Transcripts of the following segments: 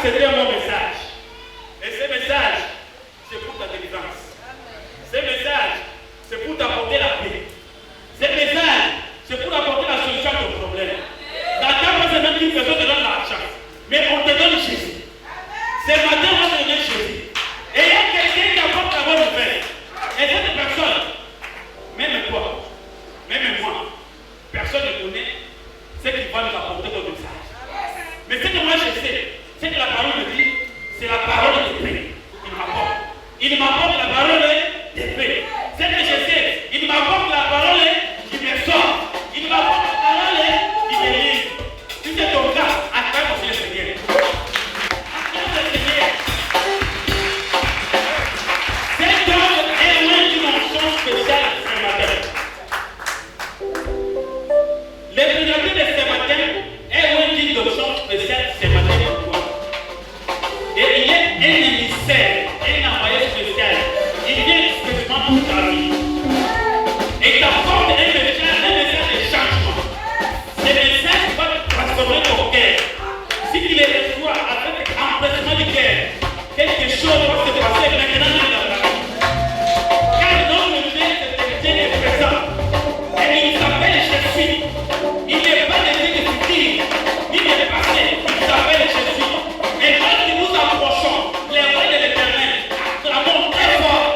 c'était mon message. Et ce message, c'est pour ta délivrance. Ce message, c'est pour t'apporter la paix. Ce message, c'est pour apporter la solution à ton problème. Dans ta main, c'est même qu'une personne te donne l'argent. Mais on te donne Jésus. Ce matin, on te donne Jésus. Et il y a quelqu'un qui apporte la bonne nouvelle. Et cette personne, même toi, même moi, personne ne connaît ce qui va nous apporter ton message. Mais ce que moi je sais, c'est que la parole me dit, c'est la parole de paix. Il m'apporte la parole de paix. Ce que je sais, il m'apporte la parole qui me sort. Il m'apporte la parole qui me livre. Si c'est ton cas, acclame le Seigneur. Acclame le Seigneur. Cet homme est loin d'une onction spéciale ce matin. Le prédicateur de ce matin est loin d'une onction spéciale ce matin pour toi. Et il est un émissaire, un envoyé spécial. Il vient spécialement pour ta vie. Et il t'apporte un message de changement. Ce message va transformer ton cœur. Si tu les reçois avec empressement du cœur, quelque chose va se passer maintenant dans ta vie. Car notre Dieu est présent. Et il s'appelle Jésus. Il n'est pas de Dieu de futur, ni de passé. Il s'appelle Jésus. Et quand nous nous approchons, les rois de l'Éternel, clamons très fort.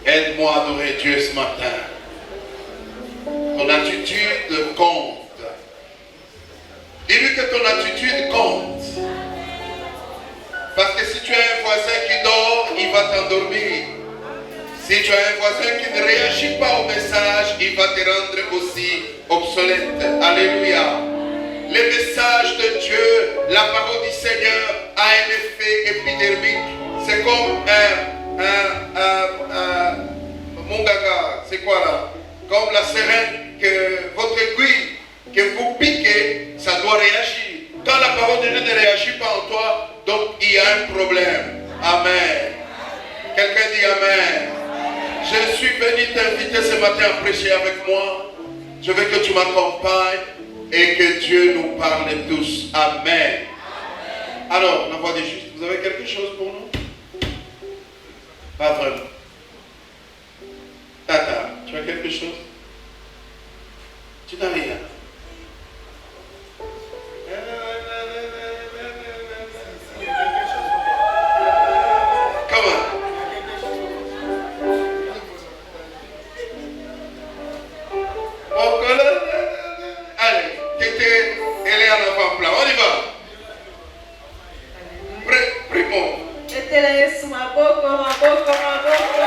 Aide-moi à adorer Dieu ce matin. Ton attitude compte. Dis-lui que ton attitude compte. Parce que si tu as un voisin qui dort, il va t'endormir. Si tu as un voisin qui ne réagit pas au message, il va te rendre aussi obsolète. Alléluia. Le message de Dieu, la parole du Seigneur a un effet épidermique. C'est comme mon gaga, c'est quoi là? Comme la seringue que votre aiguille que vous piquez, ça doit réagir. Quand la parole de Dieu ne réagit pas en toi, donc il y a un problème. Amen. Quelqu'un dit Amen. Je suis venu t'inviter ce matin à prêcher avec moi. Je veux que tu m'accompagnes et que Dieu nous parle tous. Amen. Alors, la voix des justes, vous avez quelque chose pour nous? Pas vraiment. Tata, tu as quelque chose? Tu n'as rien. Comment? Allez, Tété, elle est en avant-plan. On y va. Primo. Etele Yesu maboko maboko maboko.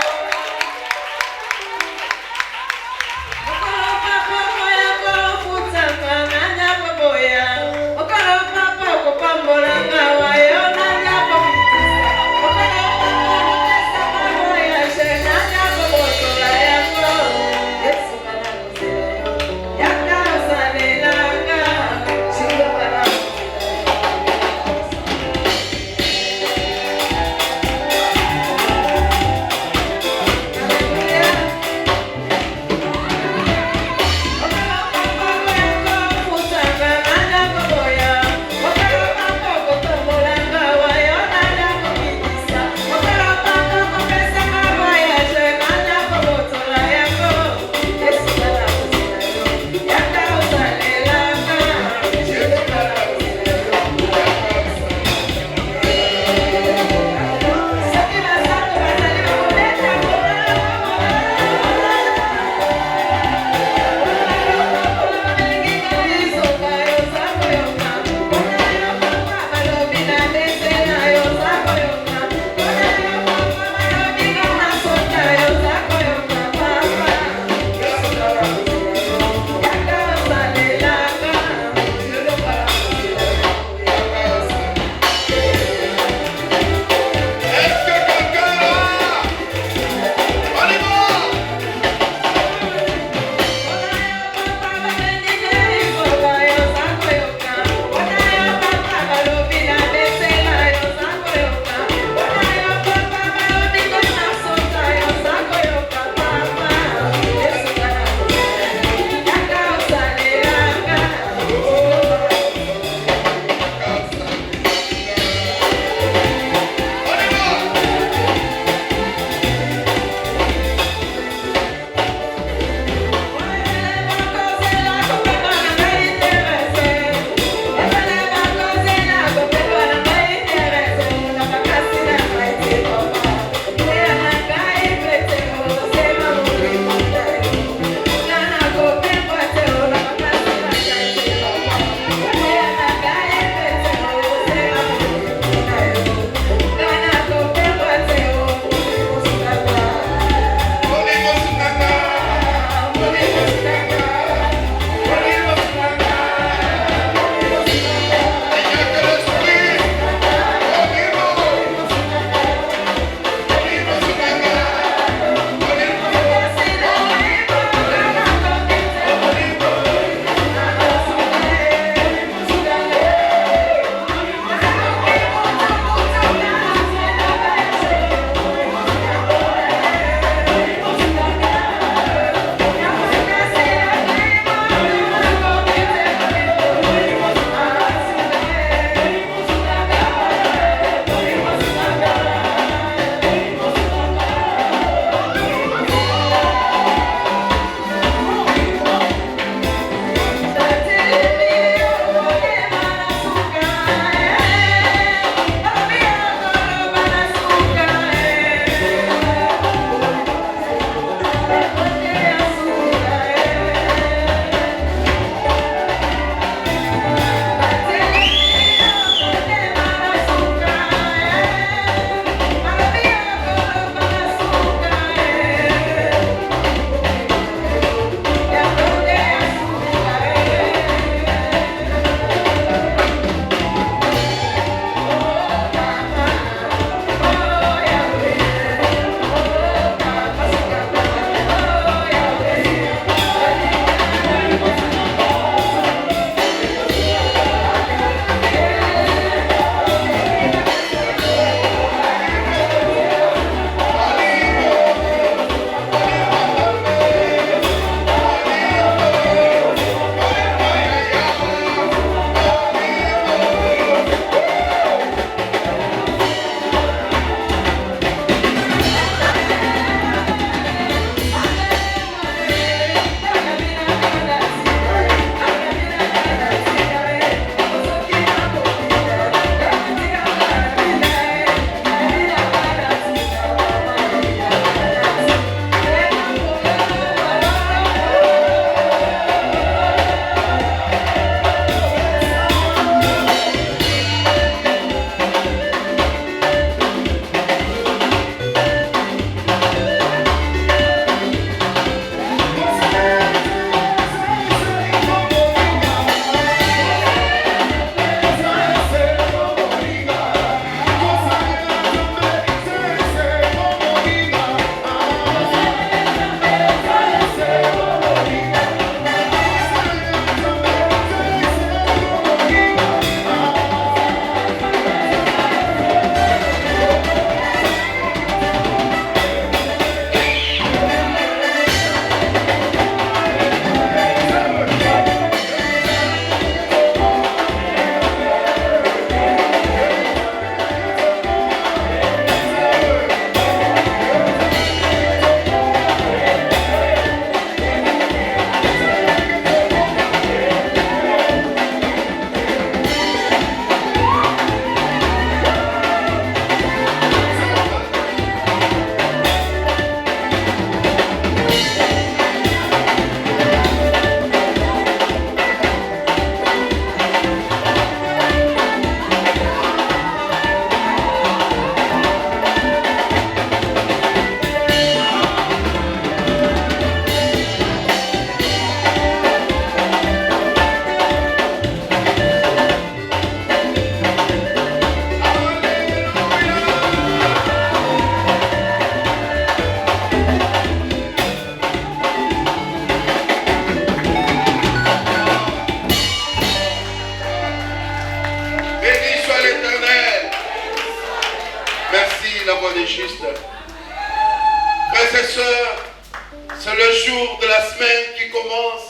C'est le jour de la semaine qui commence.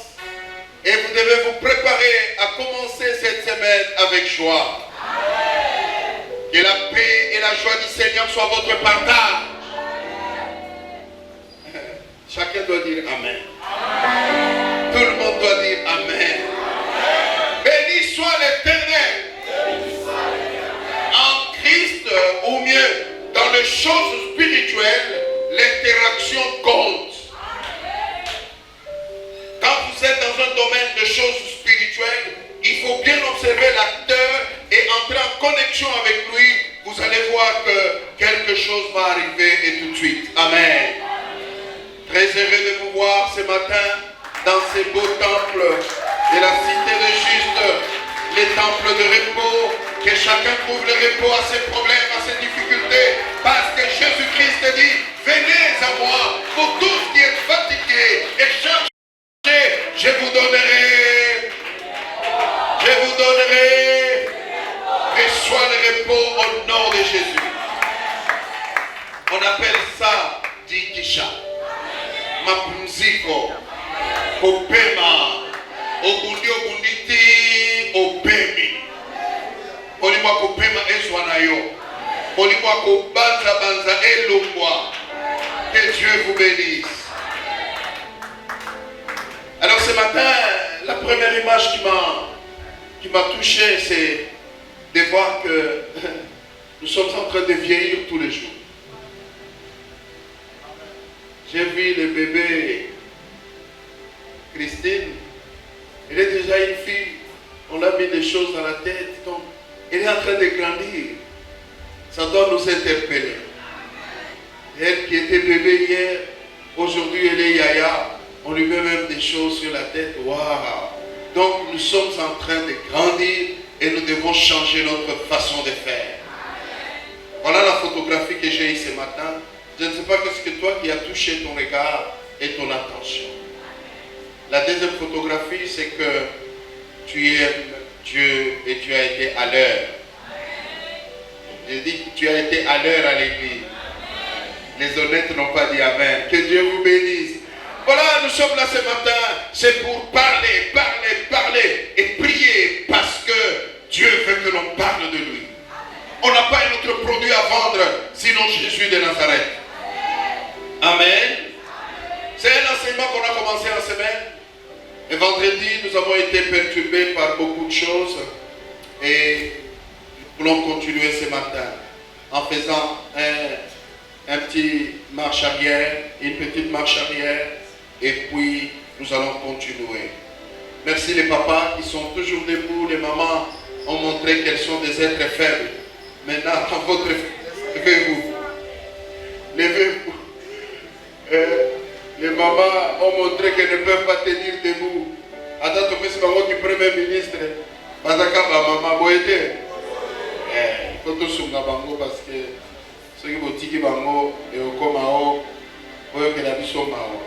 Et vous devez vous préparer à commencer cette semaine avec joie. Que la paix et la joie du Seigneur soient votre partage. Chacun doit dire Amen. Tout le monde doit dire Amen. Béni soit l'Éternel. En Christ, ou mieux, dans les choses spirituelles, l'interaction compte. Quand vous êtes dans un domaine de choses spirituelles, il faut bien observer l'acteur et entrer en connexion avec lui. Vous allez voir que quelque chose va arriver et tout de suite. Amen. Très heureux de vous voir ce matin dans ces beaux temples de la cité de Juste, les temples de repos. Que chacun trouve le repos à ses problèmes, à ses difficultés. Parce que Jésus-Christ dit, venez à moi, vous tous qui êtes fatigués et chargés. Je vous donnerai, et soit le repos au nom de Jésus. On appelle ça Dikisha, Mapumziko, Kopema, Ogundi Ogunditi, Opemi. Olimwa Kopema Ezwanayo, Olimwa Kobanza Banza Elongwa. Que Dieu vous bénisse. Alors ce matin, la première image qui m'a touché, c'est de voir que nous sommes en train de vieillir tous les jours. J'ai vu le bébé Christine, elle est déjà une fille, on a mis des choses dans la tête, donc elle est en train de grandir. Ça doit nous interpeller. Elle qui était bébé hier, aujourd'hui elle est yaya. On lui met même des choses sur la tête. Waouh! Donc nous sommes en train de grandir et nous devons changer notre façon de faire. Voilà la photographie que j'ai eue ce matin. Je ne sais pas qu'est-ce que toi qui as touché ton regard et ton attention. La deuxième photographie, c'est que tu aimes Dieu et tu as été à l'heure. J'ai dit que tu as été à l'heure à l'église. Les honnêtes n'ont pas dit Amen. Que Dieu vous bénisse. Voilà, nous sommes là ce matin, c'est pour parler et prier parce que Dieu veut que l'on parle de lui. On n'a pas un autre produit à vendre sinon Jésus de Nazareth. Amen. C'est un enseignement qu'on a commencé en semaine. Et vendredi, nous avons été perturbés par beaucoup de choses et nous voulons continuer ce matin en faisant un petit marche arrière, une petite marche arrière. Et puis, nous allons continuer. Merci les papas qui sont toujours debout. Les mamans ont montré qu'elles sont des êtres faibles. Maintenant, dans votre levez-vous. Levez-vous. Les mamans ont montré qu'elles ne peuvent pas tenir debout. Attends, tu peux du Premier ministre. Bazaka, maman, boété. Il faut tout soutenir bango parce que ceux qui vont tirer bango et au comao, il faut que la vie soit mao.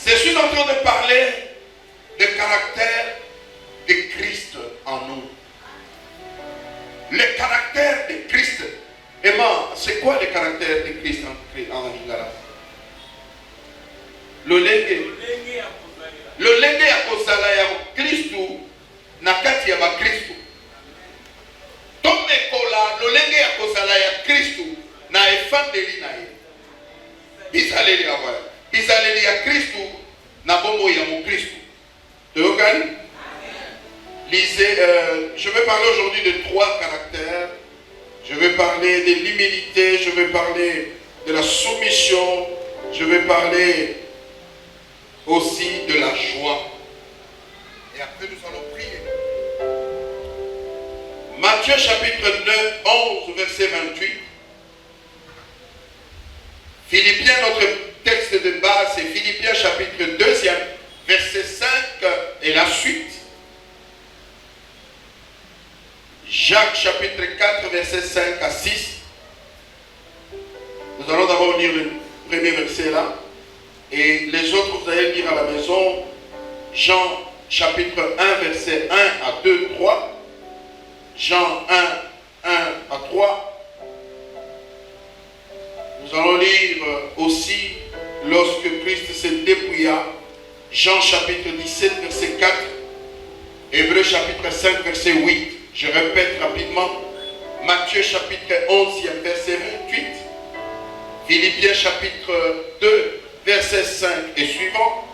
Je suis en train de parler du caractère de Christ en nous. Le caractère de Christ. Emma, c'est quoi le caractère de Christ en Lingala? Le lenge ya kozala ya Kristu na kati ya ba Kristu. Tomekola le lenge ya kozala ya Kristu na efandeli na ye. Bizaleli ya wala. Bizaleli ya Kristu na bombo ya mo Kristu. Tokani? Lisez, je vais parler aujourd'hui de 3 caractères. Je vais parler de l'humilité, je vais parler de la soumission, je vais parler aussi de la joie. Et après nous allons prier. Matthieu chapitre 9, 11, verset 28. Philippiens, notre texte de base, c'est Philippiens chapitre 2, verset 5 et la suite. Jacques chapitre 4, verset 5 à 6. Nous allons d'abord lire le premier verset là. Et les autres, vous allez lire à la maison. Jean chapitre 1, verset 1 à 2, 3. Jean 1, 1 à 3. Nous allons lire aussi lorsque Christ se dépouilla. Jean chapitre 17, verset 4. Hébreux chapitre 5, verset 8. Je répète rapidement. Matthieu chapitre 11, verset 28. Philippiens chapitre 2, verset 5 et suivant.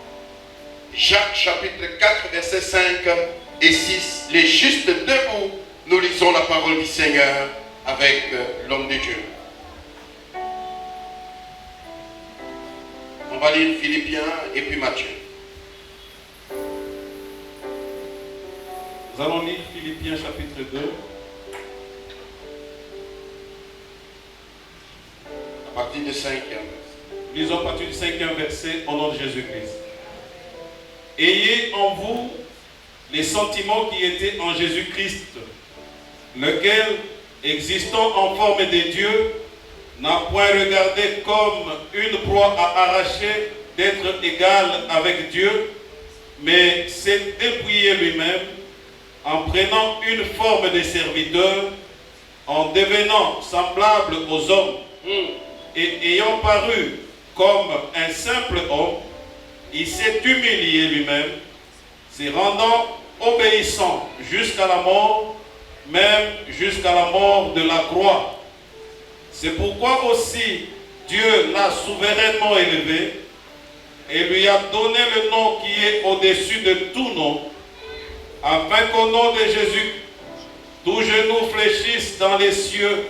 Jacques chapitre 4, verset 5 et 6. Les justes debout, nous lisons la parole du Seigneur avec l'homme de Dieu. On va lire Philippiens et puis Matthieu. Nous allons lire Philippiens chapitre 2. À partir du 5e. Lisons à partir du 5e verset au nom de Jésus-Christ. Ayez en vous les sentiments qui étaient en Jésus-Christ, lequel, existant en forme de Dieu, n'a point regardé comme une proie à arracher d'être égal avec Dieu, mais s'est dépouillé lui-même en prenant une forme de serviteur, en devenant semblable aux hommes, et ayant paru comme un simple homme, il s'est humilié lui-même, se rendant obéissant jusqu'à la mort, même jusqu'à la mort de la croix. C'est pourquoi aussi Dieu l'a souverainement élevé et lui a donné le nom qui est au-dessus de tout nom, afin qu'au nom de Jésus, tout genou fléchisse dans les cieux,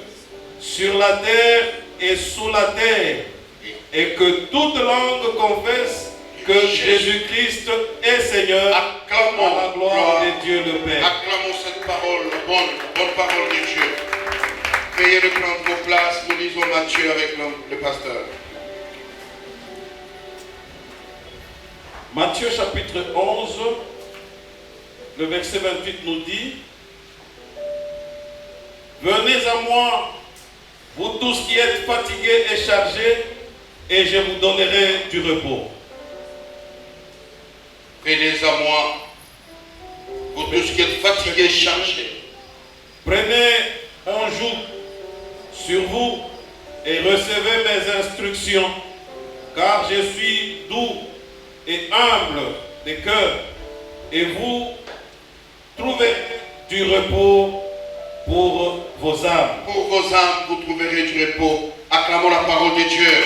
sur la terre et sous la terre, et que toute langue confesse que Jésus-Christ est Seigneur, Acclamons à la gloire de Dieu le Père. Acclamons cette parole, bonne parole de Dieu. Veuillez reprendre vos places, nous lisons Matthieu avec le pasteur. Matthieu chapitre 11, le verset 28 nous dit: venez à moi, vous tous qui êtes fatigués et chargés, et je vous donnerai du repos. Venez à moi, vous tous qui êtes fatigués et chargés. Prenez un joug sur vous et recevez mes instructions, car je suis doux et humble de cœur, et vous trouverez du repos pour vos âmes. Pour vos âmes, vous trouverez du repos. Acclamons la parole de Dieu.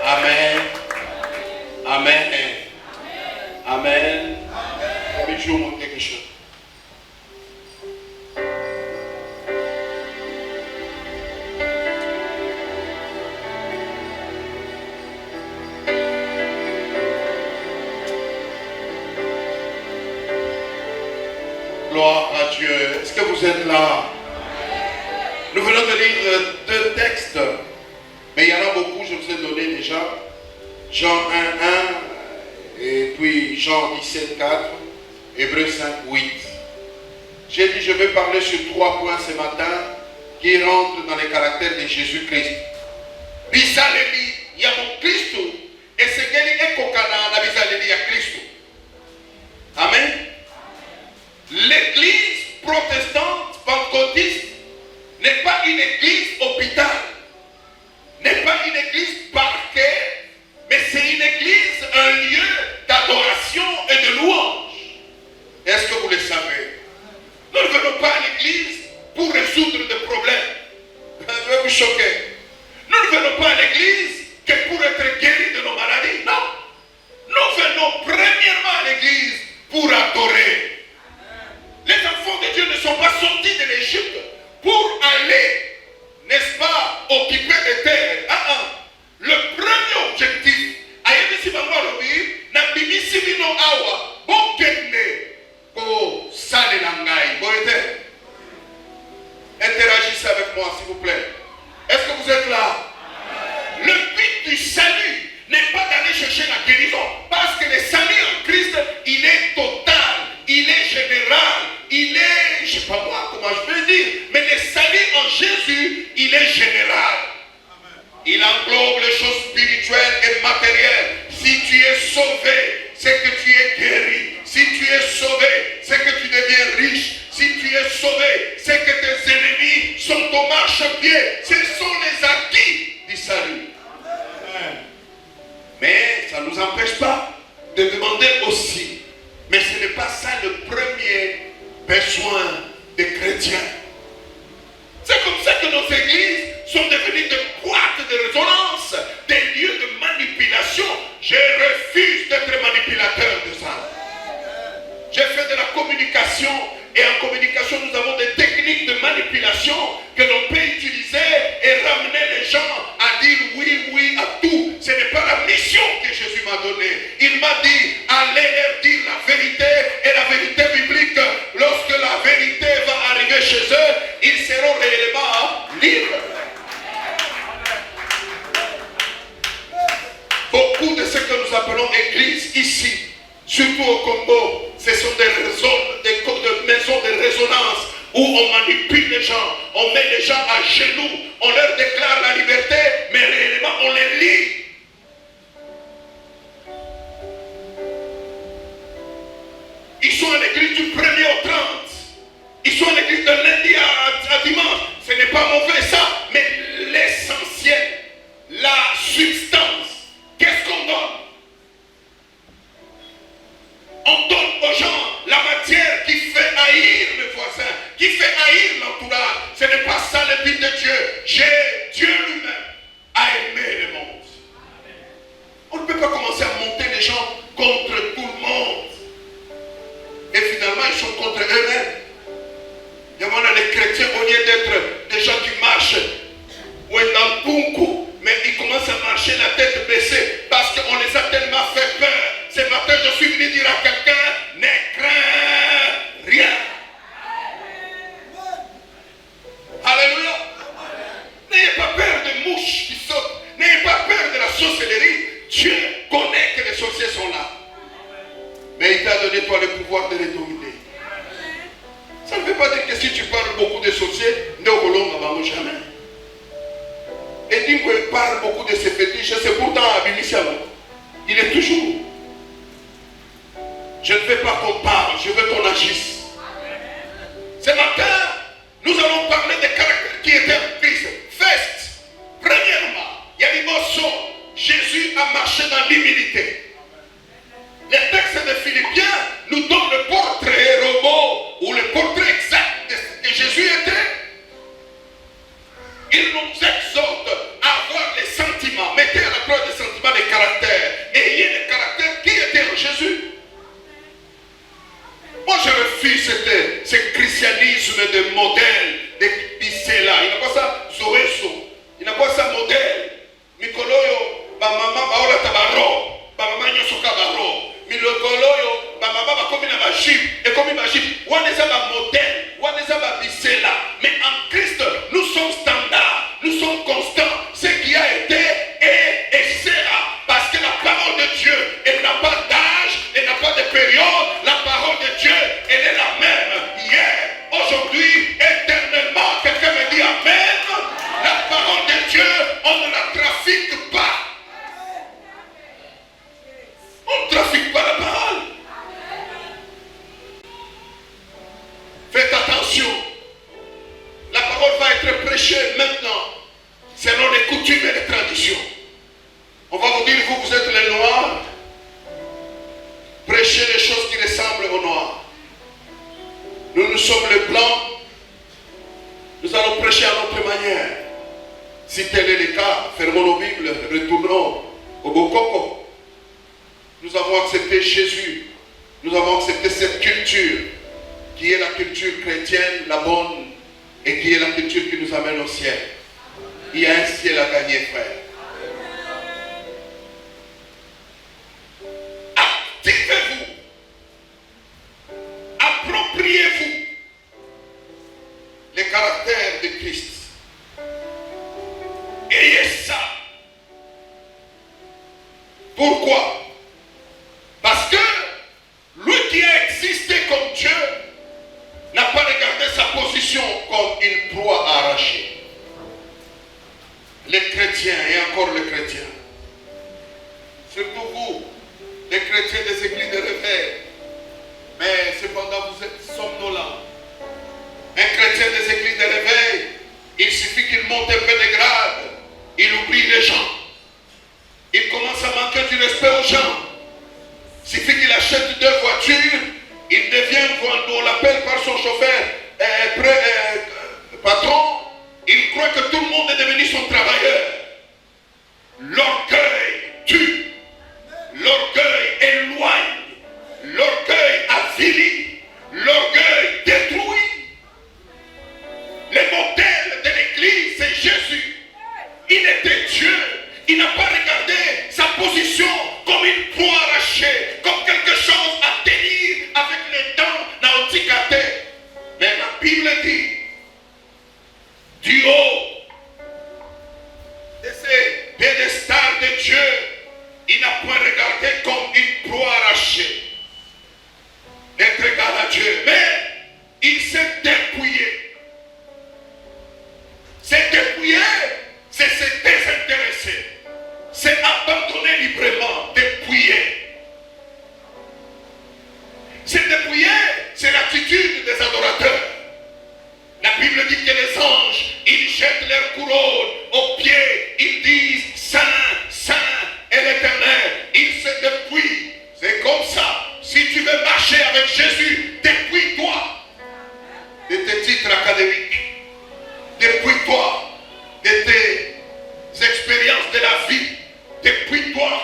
Amen. Amen. Amen. Mais je vous montre quelque chose. Gloire à Dieu. Est-ce que vous êtes là? Nous venons de lire deux textes, mais il y en a beaucoup, je vous ai donné déjà. Jean 1, 1, et puis Jean 17, 4, Hébreux 5, 8. J'ai dit, je vais parler sur 3 points ce matin qui rentrent dans les caractères de Jésus-Christ. Bisaleli, il y a mon Christ, et c'est qu'il est kokana na bisaleli ya Christ. Amen. L'église protestante pentecôtiste n'est pas une église hôpital, n'est pas une église parquet, mais c'est une église, un lieu d'adoration et de louange. Est-ce que vous le savez? Nous ne venons pas à l'église pour résoudre des problèmes. Je vais vous choquer. Nous ne venons pas à l'église que pour être guéris de nos maladies. Non. Nous venons premièrement à l'église pour adorer. Les enfants de Dieu ne sont pas sortis de l'Égypte pour aller, n'est-ce pas, occuper des terres. Le premier objectif, interagissez avec moi s'il vous plaît. Est-ce que vous êtes là? Le but du salut n'est pas d'aller chercher la guérison, parce que le salut en Christ, il est total, il est général, il est, je ne sais pas moi comment je peux dire, mais le salut en Jésus, il est général. Il englobe les choses spirituelles et matérielles. Si tu es sauvé, c'est que tu es guéri. Si tu es sauvé, c'est que tu deviens riche. Si tu es sauvé, c'est que tes ennemis sont au marchepied. Ce sont les acquis nous empêche pas de demander aussi. Mais ce n'est pas ça le premier besoin des chrétiens. C'est comme ça que nos églises sont devenues de boîtes de résonance, des lieux de manipulation. Je refuse d'être manipulateur de ça. J'ai fait de la communication et en communication nous avons des techniques de manipulation que l'on peut utiliser et ramener les gens à dire oui, oui à tout. Ce n'est pas la mission que Jésus m'a donnée. Il m'a dit, allez leur dire la vérité et la vérité biblique. Lorsque la vérité va arriver chez eux, ils seront réellement libres. Beaucoup de ce que nous appelons église ici, surtout au Congo, ce sont des maisons de résonance où on manipule les gens, on met les gens à genoux, on leur déclare la liberté, mais réellement on les lie. Ils sont à l'église du 1er au 30. Ils sont à l'église de lundi à dimanche. Ce n'est pas mauvais ça, mais l'essentiel, la substance, qu'est-ce qu'on donne? On donne aux gens la matière qui fait haïr le voisin, qui fait haïr l'entourage. Ce n'est pas ça le but de Dieu. Dieu lui-même a aimé le monde. On ne peut pas commencer à monter les gens contre tout le monde. Et finalement, ils sont contre eux-mêmes. Il y a les chrétiens, au lieu d'être des gens qui marchent, ou dans tout coup, mais ils commencent à marcher la tête baissée parce qu'on les a tellement fait peur. Ce matin, je suis venu dire à quelqu'un, ne crains rien. Alléluia. N'ayez pas peur des mouches qui sautent. N'ayez pas peur de la sorcellerie. Dieu connaît que les sorciers sont là. Mais il t'a donné toi le pouvoir de les dominer. Ça ne veut pas dire que si tu parles beaucoup de sorciers, ne volons jamais. Et dit qu'il parle beaucoup de ses fétiches, c'est pourtant Abinitiamo. Il est toujours. Je ne veux pas qu'on parle, je veux qu'on agisse. Ce matin, nous allons parler des caractères qui étaient en Christ. Fest. Premièrement, il y a des morceaux. Jésus a marché dans l'humilité. Les textes de Philippiens nous donnent le portrait robot ou le portrait exact de ce que Jésus était. Il nous exhorte à avoir les sentiments. Mettez à la preuve des sentiments, des caractères. Ayez les caractères qui étaient en Jésus. Moi je refuse ce christianisme de modèle, de Bicela. Il n'a pas ça Zoreso. Il n'a pas ça modèle. Mikoloyo, ba mama ba ola tabaro, ba mama nyosoka baro. Milokoloyo, ba mama ba komi na ba jip, et komi ba jip. Wane za ba modèle, wane za ba Bicela. Mais en Christ, nous sommes standards, nous sommes constants. Ce qui a été et sera. Parce que la parole de Dieu, elle n'a pas d'âge, elle n'a pas de période. La parole de Dieu, elle est la même hier, aujourd'hui, éternellement. Quelqu'un me dit amen. La parole de Dieu, on ne la trafique pas. On ne trafique pas la parole. Faites attention. La parole va être prêchée maintenant, selon les coutumes et les traditions. On va vous dire, vous êtes les noirs. Prêchez les choses qui ressemblent aux noirs. Nous sommes les blancs. Nous allons prêcher à notre manière. Si tel est le cas, fermons nos Bibles, retournons au Bokoko. Nous avons accepté Jésus. Nous avons accepté cette culture qui est la culture chrétienne, la bonne, et qui est la culture qui nous amène au ciel. Il y a un ciel à gagner, frère. Activez-vous. Appropriez-vous les caractères de Christ. Ayez ça. Pourquoi? Parce que lui qui a existé comme Dieu n'a pas regardé sa position comme une proie à arracher. Les chrétiens, et encore les chrétiens, surtout vous, les chrétiens des églises de réveil, mais cependant vous êtes somnolents. Un chrétien des églises de réveil, il suffit qu'il monte un peu de grade, il oublie les gens. Il commence à à manquer du respect aux gens. Il suffit qu'il achète 2 voitures, il devient, on l'appelle par son chauffeur, patron, il croit que tout le monde est devenu son travailleur. L'orgueil tue, l'orgueil éloigne, l'orgueil affilie, l'orgueil détruit. Le modèle de l'Église, c'est Jésus. Il était Dieu. Il n'a pas regardé sa position comme une proie arrachée, comme quelque chose à tenir avec les dents nauticatés. Mais la Bible dit, du haut de ces pédestals de Dieu, il n'a point regardé comme une proie arrachée d'être égal à Dieu, mais il s'est dépouillé. C'est dépouillé, c'est se désintéresser, c'est abandonner librement, dépouiller. C'est dépouiller, c'est l'attitude des adorateurs. La Bible dit que les anges, ils jettent leurs couronnes aux pieds, ils disent Saint, Saint est l'Éternel. Ils se dépouillent. C'est comme ça. Si tu veux marcher avec Jésus, dépouille-toi de tes titres académiques. Dépouille-toi de tes expériences de la vie. Dépouille-toi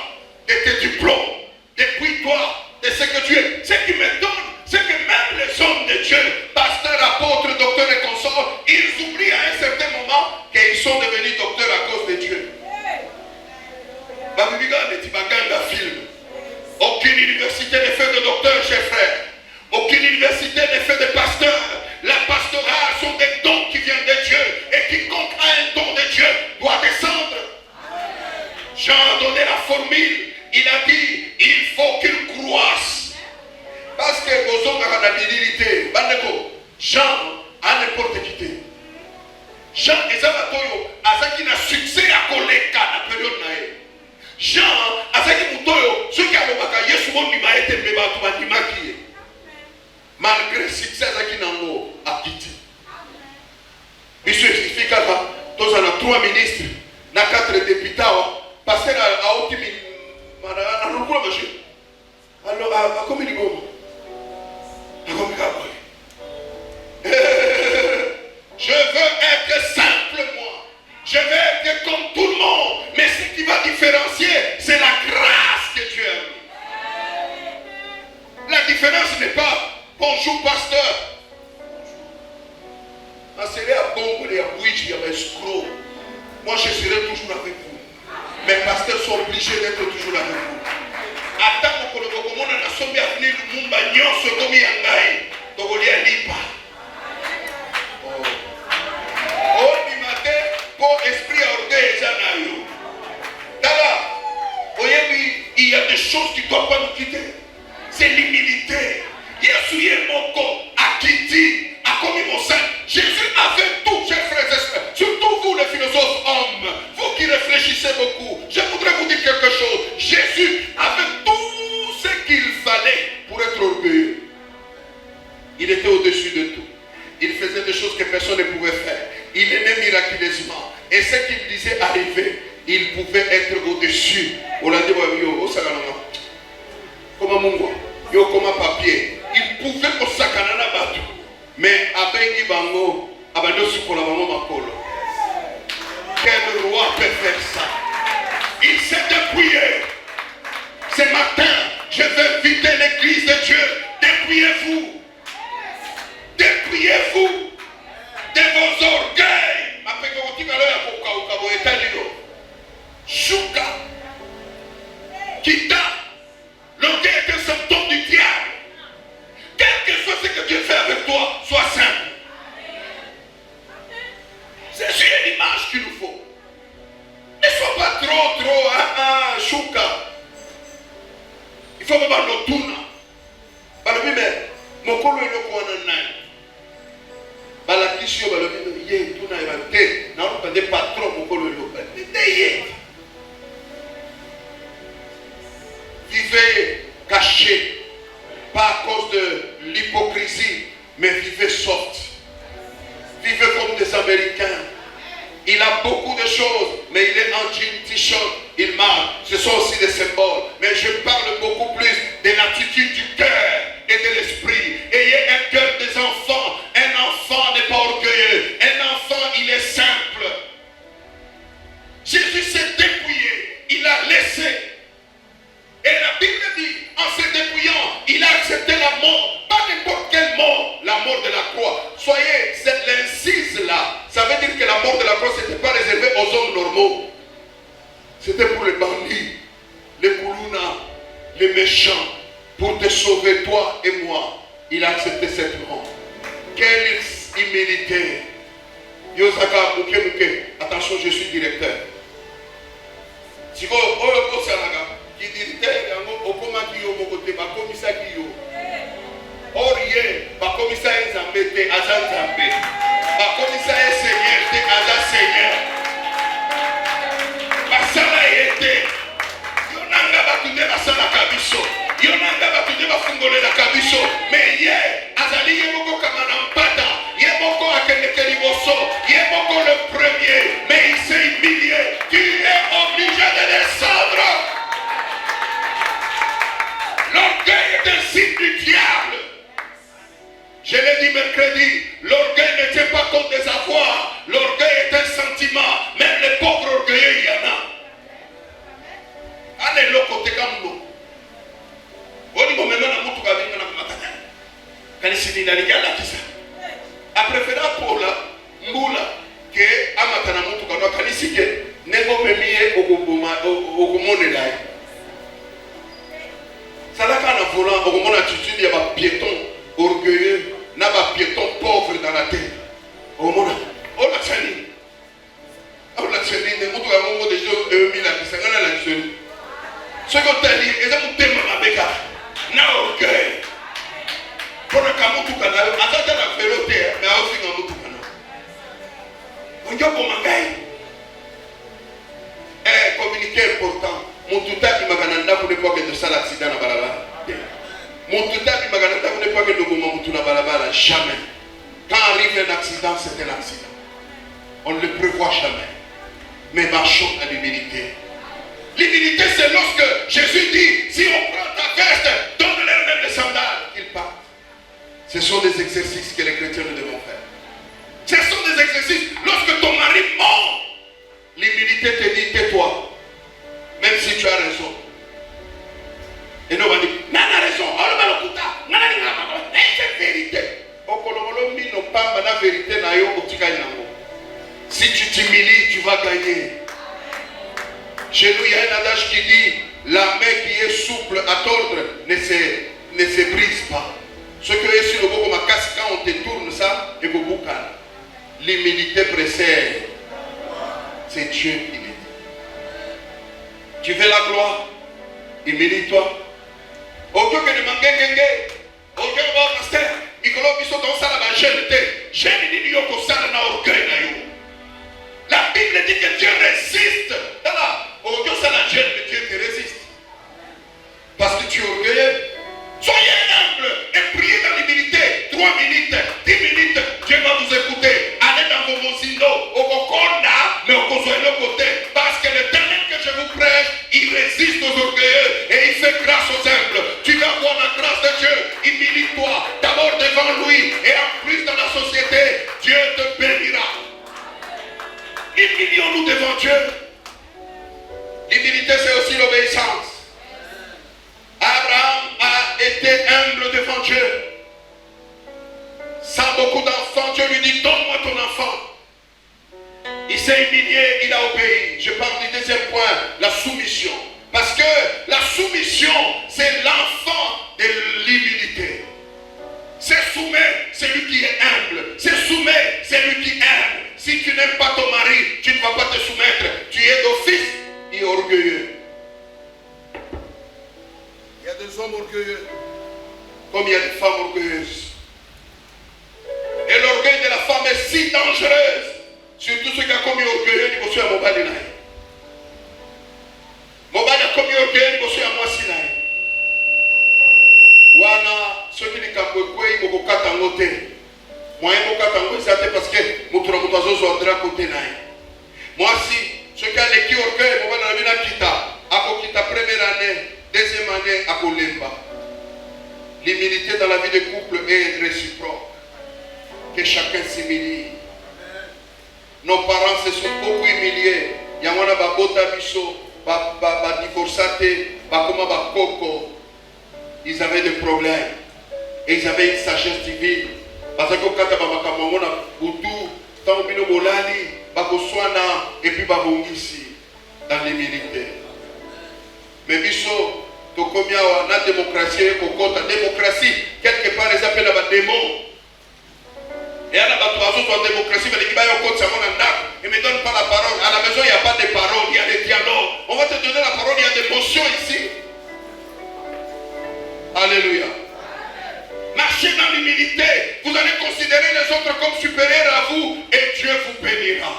de tes diplômes. Dépouille-toi de ce que tu es. Ce qui me donne, c'est que même les hommes de Dieu, pasteurs, apôtres, docteurs et consorts, ils oublient à un certain moment qu'ils sont devenus docteurs à cause de Dieu. Film. Aucune université ne fait de docteur, chers frères. Aucune université ne fait de pasteur. La pastorale sont des dons qui viennent de Dieu. Et quiconque a un don de Dieu doit descendre. Jean a donné la formule. Il a dit, il faut qu'il croisse. Parce que vos hommes ont la divinité. Jean a n'importe qui. Jean ezabatoyo azaki na succès à koleka na période nae. Jean azaki mutoyo soki alobaka Yesu mondima ete mbeba tu bandimaki. Malgré succès azaki nango akiti. Biso explique kaka toza na 3 ministres na 4 députés passer à otimi na lukula machi. Alors a comme ligoma. A comme kaboy. Je veux être simple, moi. Je veux être comme tout le monde. Mais ce qui va différencier, c'est la grâce que Dieu a mis. La différence n'est pas bonjour pasteur. Moi je serai toujours avec vous. Mes pasteurs sont obligés d'être toujours avec vous. Attends que le monde a sommet à venir le monde se comme yangai. Donc on y lipa. Oh, du matin, pour esprit orgueil, il y a des choses qui ne doivent pas nous quitter. C'est l'humilité. Jésus avait tout, chers frères et sœurs. Surtout vous, les philosophes hommes, vous qui réfléchissez beaucoup. Je voudrais vous dire quelque chose. Jésus avait tout ce qu'il fallait pour être orgueilleux. Il était au-dessus de tout. Il faisait des choses que personne ne pouvait faire. Il aimait miraculeusement. Et ce qu'il disait arriver, il pouvait être au-dessus. Comme un papier. Il pouvait au sakanana batu. Mais après Bango, quel roi peut faire ça? Il s'est dépouillé. Ce matin, je veux inviter l'église de Dieu. Dépouillez-vous. Dépouillez-vous de vos orgueils. Shuka. Kita. L'orgueil est un symptôme du diable. Quel que soit ce que Dieu fait avec toi, sois simple. C'est sur l'image qu'il nous faut. Ne sois pas trop, shuka. Il faut pas le tourner. Balobi mais mon kolo est le coin de nain. Balakisio balobi yé tourna et balté. Non pas des patrons mon kolo est le. Vivez caché. Pas à cause de l'hypocrisie, mais vivez soft. Vivez comme des Américains. Il a beaucoup de choses, mais il est en jean, t-shirt, il marche. Ce sont aussi des symboles. Mais je parle beaucoup plus de l'attitude du cœur et de l'esprit. Ayez un cœur des enfants. Un enfant n'est pas orgueilleux. Un enfant, il est simple. Jésus s'est dépouillé. Il a laissé. Et la Bible dit, en se dépouillant, il a accepté la mort. Pas n'importe quelle mort, la mort de la croix. Soyez, cette l'incise là, ça veut dire que la mort de la croix, ce n'était pas réservé aux hommes normaux. C'était pour les bandits, les koulouna, les méchants, pour te sauver, toi et moi. Il a accepté cette mort. Quelle humilité. Yosaka, attention, je suis directeur. Si vous qui directeur, au comment qui yo mon côté, ma commissaire qui yo. Or rien, ma commissaire est zambé, azan zambé. Ma commissaire est seigneur, t'es azan seigneur. Ma sala était. Yonanga batunde basala kabiso. Yonanga batunde bafungole la kabiso. Mais hier, azali yemoko kamana mpata. Yemoko akendeke liboso. Yemoko le premier. Mais il s'est humilié. Tu es obligé de descendre. L'orgueil est un signe du diable. Je l'ai dit mercredi, l'orgueil ne tient pas compte des avoirs. L'orgueil est un sentiment. Même les pauvres orgueilleux, il y en a. Allez, l'autre côté comme nous. On dit, maintenant, on a tout gagné, on a tout gagné. Quand il s'est dit, il a dit, a préféré pour la moula que amatana mutu kanwa kanisike nego memie okumone lai. Ça là quand on volant okumona attitude il y a un piéton orgueilleux, n'a pas piéton pauvre dans la tête. Okumona ola tsani. Ola tsani ne mutu ya mongo de jo 2000 la kisangana la tsani. Ce que tu as dit, et ça vous témoigne avec ça. Na orgueil. Pour le camutu canal, attends la véloté, mais aussi dans le canal. On dit comment gagner. Un communiqué important. Mon tuta qui m'a gagné pour ne pas que de ça l'accident à Balaba. Mon tuta qui m'a gagné pour ne pas que de Goumamoutou à Balaba. Jamais. Quand arrive un accident, c'est un accident. On ne le prévoit jamais. Mais marchons à l'humilité. L'humilité, c'est lorsque Jésus dit, si on prend ta veste, donne-leur même les sandales, qu'ils partent. Ce sont des exercices que les chrétiens nous devons faire. Ce sont des exercices. Lorsque ton mari ment, l'humilité te dit, tais-toi. Même si tu as raison. Et nous on va dire, mais on a raison. C'est vérité. Si tu t'humilies, tu vas gagner. Chez nous, il y a un adage qui dit, la main qui est souple à tordre ne se brise pas. Ce que est sur le beau comme casse quand on te tourne ça, et vous calme. L'humilité précède. C'est Dieu qui le dit. Tu veux la gloire? Humilie-toi. Au lieu que de manquer gengé, au lieu de voir pasteur, Nicolas Bissot dans ça la jeune dit yoko ça na orgueil na yo. La Bible dit que Dieu résiste. Au lieu ça la jeune, Dieu te résiste. Parce que tu es orgueilleux. Soyez humble et priez dans l'humilité. 3 minutes, 10 minutes, Dieu va vous écouter. Allez dans vos mosindo, au Kokonda, mais au Kosoelo côté. Parce que l'Éternel que je vous prêche, il résiste aux orgueilleux et il fait grâce aux humbles. Tu vas voir la grâce de Dieu. Humilie-toi d'abord devant lui et en plus dans la société, Dieu te bénira. Humilions-nous devant Dieu. L'humilité, c'est aussi l'obéissance. Abraham a été humble devant Dieu. Sans beaucoup d'enfants, Dieu lui dit, donne-moi ton enfant. Il s'est humilié, il a obéi. Je parle du deuxième point, la soumission. Parce que la soumission, c'est l'enfant de l'humilité. C'est soumet, c'est lui qui est humble. C'est soumet, c'est lui qui aime. Si tu n'aimes pas ton mari, tu ne vas pas te soumettre. Tu es d'office et orgueilleux. Il y a des hommes orgueilleux, comme il y a des femmes orgueilleuses. Et l'orgueil de la femme est si dangereuse. Surtout ceux qui ont commis orgueilleux, ils vont à Mobali. Mobali a commis orgueilleux, ils vont à Moissinaï. Wana, ceux qui ne sont pas ils vont à Tangote. Moi, ils vont à Tangote, c'est parce que mon troisième ordre à côté. Moi, si qui orgueil, on va dans la kita. Ako kita première année, deuxième année, ako lemba. L'humilité dans la vie de couple est réciproque. Que chacun s'humilie. Nos parents se sont beaucoup humiliés. Yamana ba bota biso, ba divorcate, ba koma ba koko. Ils avaient des problèmes. Et ils avaient une sagesse divine. Parce que quand tu as makamona butu, tant bino bolali, ba koswana et puis ba bongisi dans l'humilité. Mais biso to komia na démocratie kokota démocratie quelque part les appelle la démon. Et à la base de démocratie, il ne me donne pas la parole. À la maison, il n'y a pas de parole, il y a des dialogues. On va te donner la parole, il y a des motions ici. Alléluia. Marchez dans l'humilité. Vous allez considérer les autres comme supérieurs à vous et Dieu vous bénira.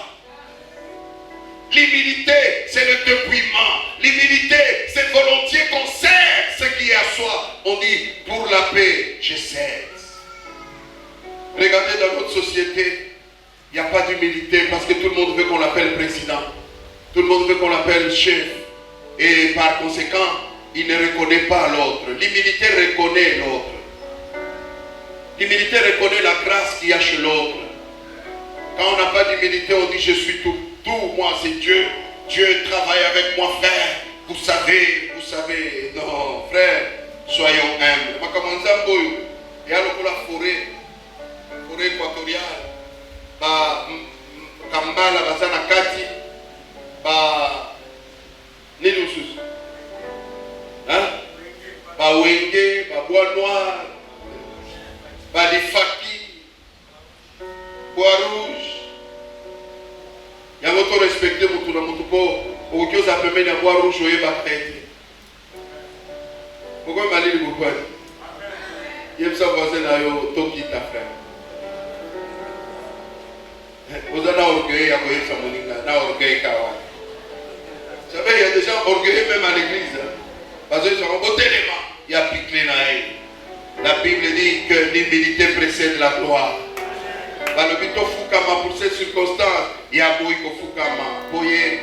L'humilité, c'est le dépouillement. L'humilité, c'est volontiers qu'on sert ce qui est à soi. On dit, pour la paix, je cède. Regardez dans notre société, il n'y a pas d'humilité parce que tout le monde veut qu'on l'appelle président. Tout le monde veut qu'on l'appelle chef. Et par conséquent, il ne reconnaît pas l'autre. L'humilité reconnaît l'autre. L'humilité reconnaît la grâce qu'il y a chez l'autre. Quand on n'a pas d'humilité, on dit je suis tout. Tout, moi c'est Dieu. Dieu travaille avec moi, frère. Vous savez. Non, frère, soyons humbles. Il y a la forêt équatoriale. Kambala, Bazana Kati, Nilusus. Wenge, Bois Noir, Lifaki, Bois Rouge. Il y a votre respecté, Moutouna, au Dieu a permis d'avoir rouge au Eba traité. Pourquoi m'a dit le pourquoi? Il y a ça voisin à Toki, ta frère. Vous avez orgueil à voyer sa moninga, n'a orgueil kawa. Vous savez, il y a des gens orgueilleux même à l'église. Parce qu'ils sont au téléma. Il y a piqué na haine. La Bible dit que l'humilité précède la gloire. Le bito fukama pour cette circonstance, il y a boiko fukama. Boye,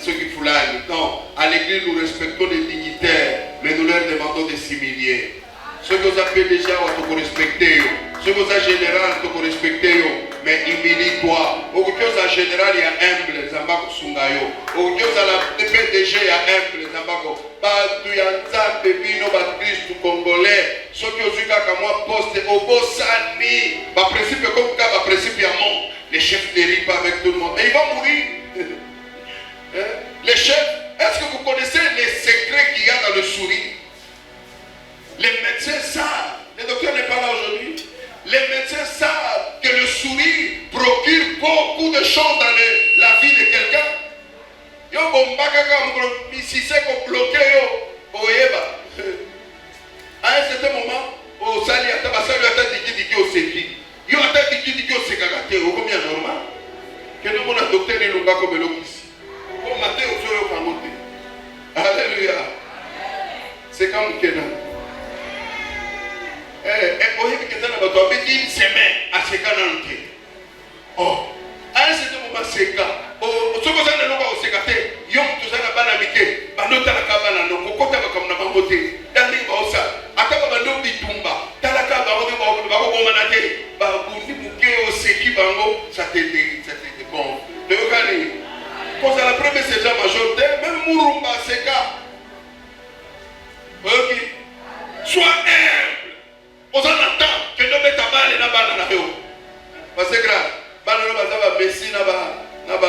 ceux qui foulani. Non, à l'église nous respectons les dignitaires, mais nous leur demandons de s'humilier. Ceux que vous appelez déjà, on doit respecter. Ceux que vous avez général, on doit respecter. Mais humilie-toi. Au Dieu en général, il y a humble, Zambako Sungayo. Au Dieu à la PDG, il y a humble, Zambako. Pas du Yanzan, Bébino, Christ, Congolais. Ceux qui ont eu comme moi, poste au Bossani. Par principe, comme ça, par principe, il y a mon. Les chefs ne rient pas avec tout le monde. Mais ils vont mourir. Les chefs, est-ce que vous connaissez les secrets qu'il y a dans le souris? Les médecins savent. Le docteur n'est pas là aujourd'hui. Les médecins savent que le sourire procure beaucoup de choses dans la vie de quelqu'un. Yo bombaka si c'est qu'on bloqué yo oyeba. À un certain moment, au sali atabasali atadiki au seki. Yo atadiki au sekagate au combien normal. Que nous mon docteur est longa comme l'office. Au matin au soir au famote. Alléluia. C'est comme Kenan. Une semaine à ce cas. Oh, à un certain moment, c'est cas. Oh, ce que vous avez au sécaté, yom tout ça n'a pas l'amitié. Banota la cabane, non, Kokota comme n'a pas voté. Dans les bossa, à Kabano Bitumba, Talaka, Baromanate, Babundi Bouquet au Seki Bango, ça t'aide, bon. Le Gani, quand à la première saison majorité, même Murumba, c'est cas. Ok, sois humble. On attend que nous mettons mal et n'a na yo. Parce que grave, banano bazaba Messi naba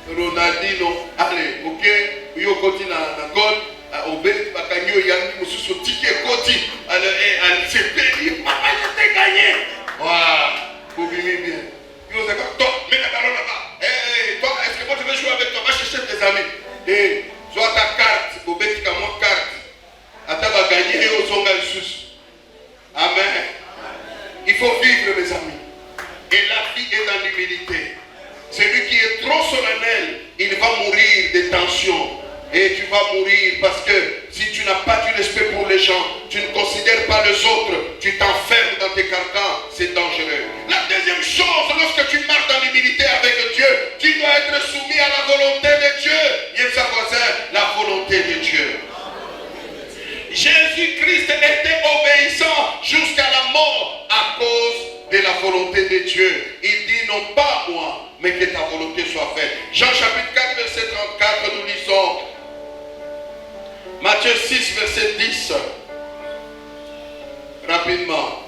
Ronaldinho, allez, ok, yo koti na gol, obé bakanyo yangi mususu ticket koti, allez, c'est pénible, je t'ai gagné. Waouh, vous vivez bien. Yo c'est quoi? Toi, mets la balle là-bas. Toi, est-ce que moi je vais jouer avec toi? Va chercher tes amis. Soit ta carte, obé tika moi carte. Attends, va gagner et au zonga sus. Amen. Il faut vivre, mes amis. Et la vie est dans l'humilité. Celui qui est trop solennel, il va mourir de tension. Et tu vas mourir parce que si tu n'as pas du respect pour les gens, tu ne considères pas les autres, tu t'enfermes dans tes carcans, c'est dangereux. La deuxième chose, lorsque tu marches dans l'humilité avec Dieu, tu dois être soumis à la la volonté de Dieu. Il est sa voisin, la volonté de Dieu. Jésus-Christ était obéissant jusqu'à la mort à cause de la volonté de Dieu. Il dit non pas moi, mais que ta volonté soit faite. Jean chapitre 4, verset 34, nous lisons. Matthieu 6, verset 10. Rapidement.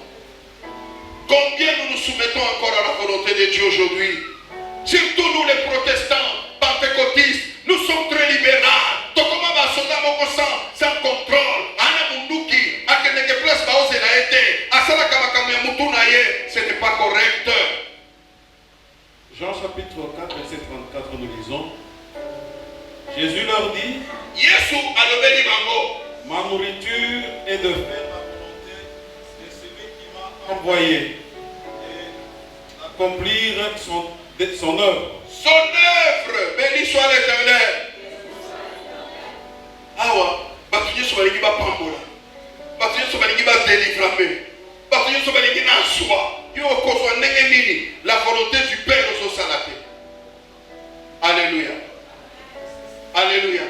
Combien nous nous soumettons encore à la volonté de Dieu aujourd'hui? Surtout nous les protestants, pentecôtistes, nous sommes très libéraux. Sans contrôle. Ce n'est pas correct. Jean chapitre 4, verset 34, nous lisons. Jésus leur dit, ma nourriture est de faire la volonté de celui qui m'a envoyé et d'accomplir son œuvre. Son œuvre, béni soit l'Éternel. Awa, batuye sobalingi ba pambola. Batuye sobalingi ba délivrer. Batuye sobalingi na soi. Yo kozwa ndenge nini la volonté du Père au salate. Alléluia. Alléluia.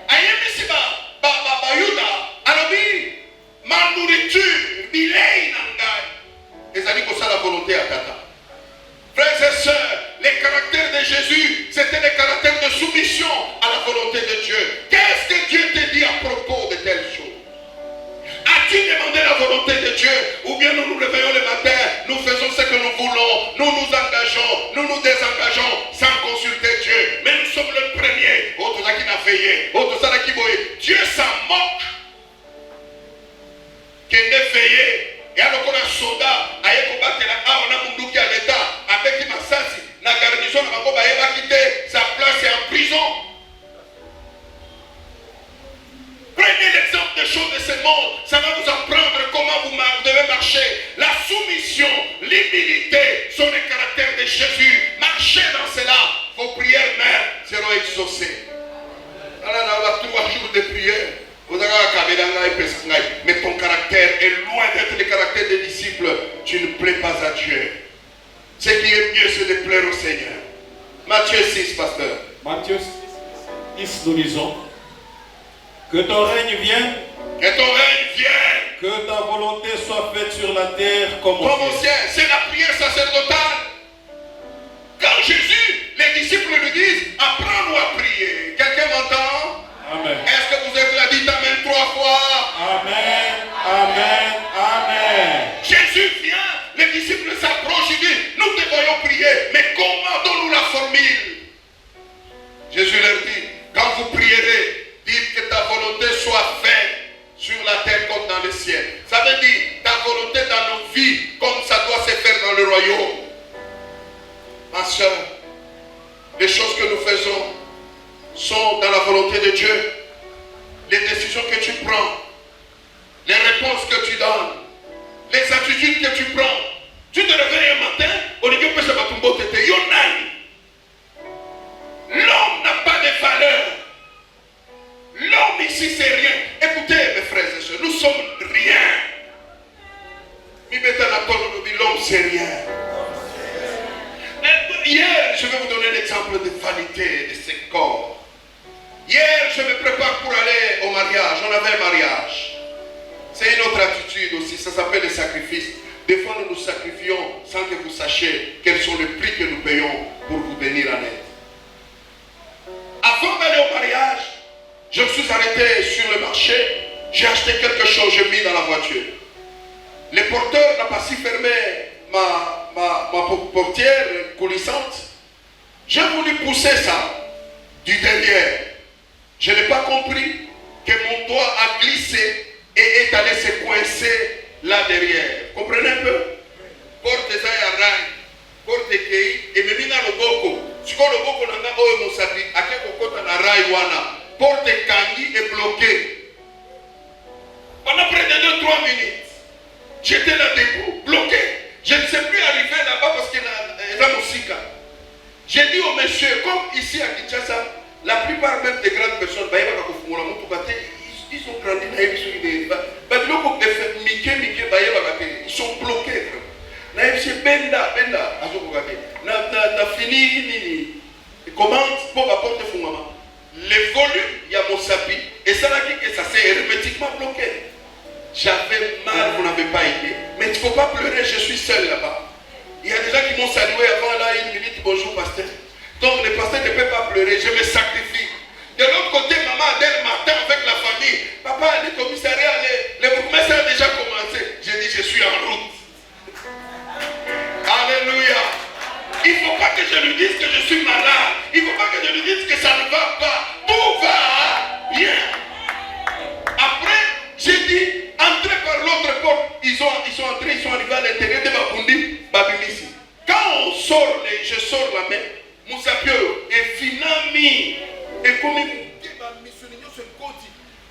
Ayemisi ba Yuda, alobi ma nourriture bilei nangai. Ezali ko sala volonté à tata. Frères et sœurs, les caractères de Jésus, c'était des caractères de soumission à la volonté de Dieu. Qu'est-ce que Dieu te dit à propos de telles choses? As-tu demandé la volonté de Dieu? Ou bien nous nous réveillons le matin, nous faisons ce que nous voulons, nous nous engageons, nous nous désengageons sans consulter Dieu. Mais nous sommes le premier. Autre qui n'a veillé, autre qui voyait. Dieu s'en moque. Qui n'est veillé. Et alors qu'on a soldat, on a Munduki à l'État, avec Masasi, la garnison, va quitter sa place et en prison. Prenez l'exemple des choses de ce monde, ça va vous apprendre comment vous devez marcher. La soumission, l'humilité sont les caractères de Jésus. Marchez dans cela, vos prières même seront exaucées. Alors, on a 3 jours de prière. Mais ton caractère est loin d'être le caractère des disciples. Tu ne plais pas à Dieu. Ce qui est mieux, c'est de plaire au Seigneur. Matthieu 6, pasteur. Matthieu 6, nous lisons. Que ton règne vienne. Que ton règne vienne. Que ta volonté soit faite sur la terre comme au ciel. C'est la prière sacerdotale. Quand Jésus, les disciples lui disent, apprends-nous à prier. Quelqu'un m'entend? Amen. Est-ce que vous êtes là? Dites Amen 3 fois. Amen, Amen, Amen. Jésus vient, les disciples s'approchent, ils disent, nous te voyons prier, mais comment donne-nous la formule? Jésus leur dit, quand vous prierez, dites que ta volonté soit faite sur la terre comme dans le ciel. Ça veut dire, ta volonté dans nos vies, comme ça doit se faire dans le royaume. Ma soeur, les choses que nous faisons sont dans la volonté de Dieu. Les décisions que tu prends, les réponses que tu donnes, les attitudes que tu prends. Tu te réveilles un matin, on dit que l'homme n'a pas de valeur. L'homme ici c'est rien. Écoutez mes frères et sœurs, nous sommes rien. L'homme c'est rien. Hier, je vais vous donner un exemple de vanité de ce corps. Hier, je me prépare pour aller au mariage. On avait un mariage. C'est une autre attitude aussi. Ça s'appelle le sacrifice. Des fois, nous nous sacrifions sans que vous sachiez quels sont les prix que nous payons pour vous venir en aide. Avant d'aller au mariage, je me suis arrêté sur le marché. J'ai acheté quelque chose, j'ai mis dans la voiture. Le porteur n'a pas si fermé ma portière coulissante. J'ai voulu pousser ça du derrière. Je n'ai pas compris que mon doigt a glissé et est allé se coincer là derrière. Comprenez un peu? Porte ça à rail, porte kei, et me mina le boko. Si le boko n'a pas eu mon sapi, à quel moment na rail wana, porte kangi est bloqué. Pendant près de 2-3 minutes, j'étais là debout, bloqué. Je ne sais plus arriver là-bas parce qu'il y a la musique. J'ai dit au monsieur, comme ici à Kinshasa, la plupart même des grandes personnes, ils ont grandi dans les ils sont bloqués. Ils sont fini, commande, volume, il y a mon sapi. Et ça là que ça s'est hermétiquement bloqué. J'avais mal, vous n'avez pas aidé. Mais il ne faut pas pleurer, je suis seul là-bas. Il y a des gens qui m'ont salué avant là, une minute, bonjour pasteur. Donc le pasteur ne peut pas pleurer, je me sacrifie. De l'autre côté, maman Adèle Martin avec la famille. Papa, le commissariat, le bourgmestre a déjà commencé. J'ai dit, je suis en route. Alléluia. Il ne faut pas que je lui dise que je suis malade. Il ne faut pas que je lui dise que ça ne va pas. Tout va bien. Après, j'ai dit, entrez par l'autre porte. Ils sont entrés, ils sont arrivés à l'intérieur de Babundi, Babimisi. Quand on sort, je sors la main, Moussapio est finami. Et comme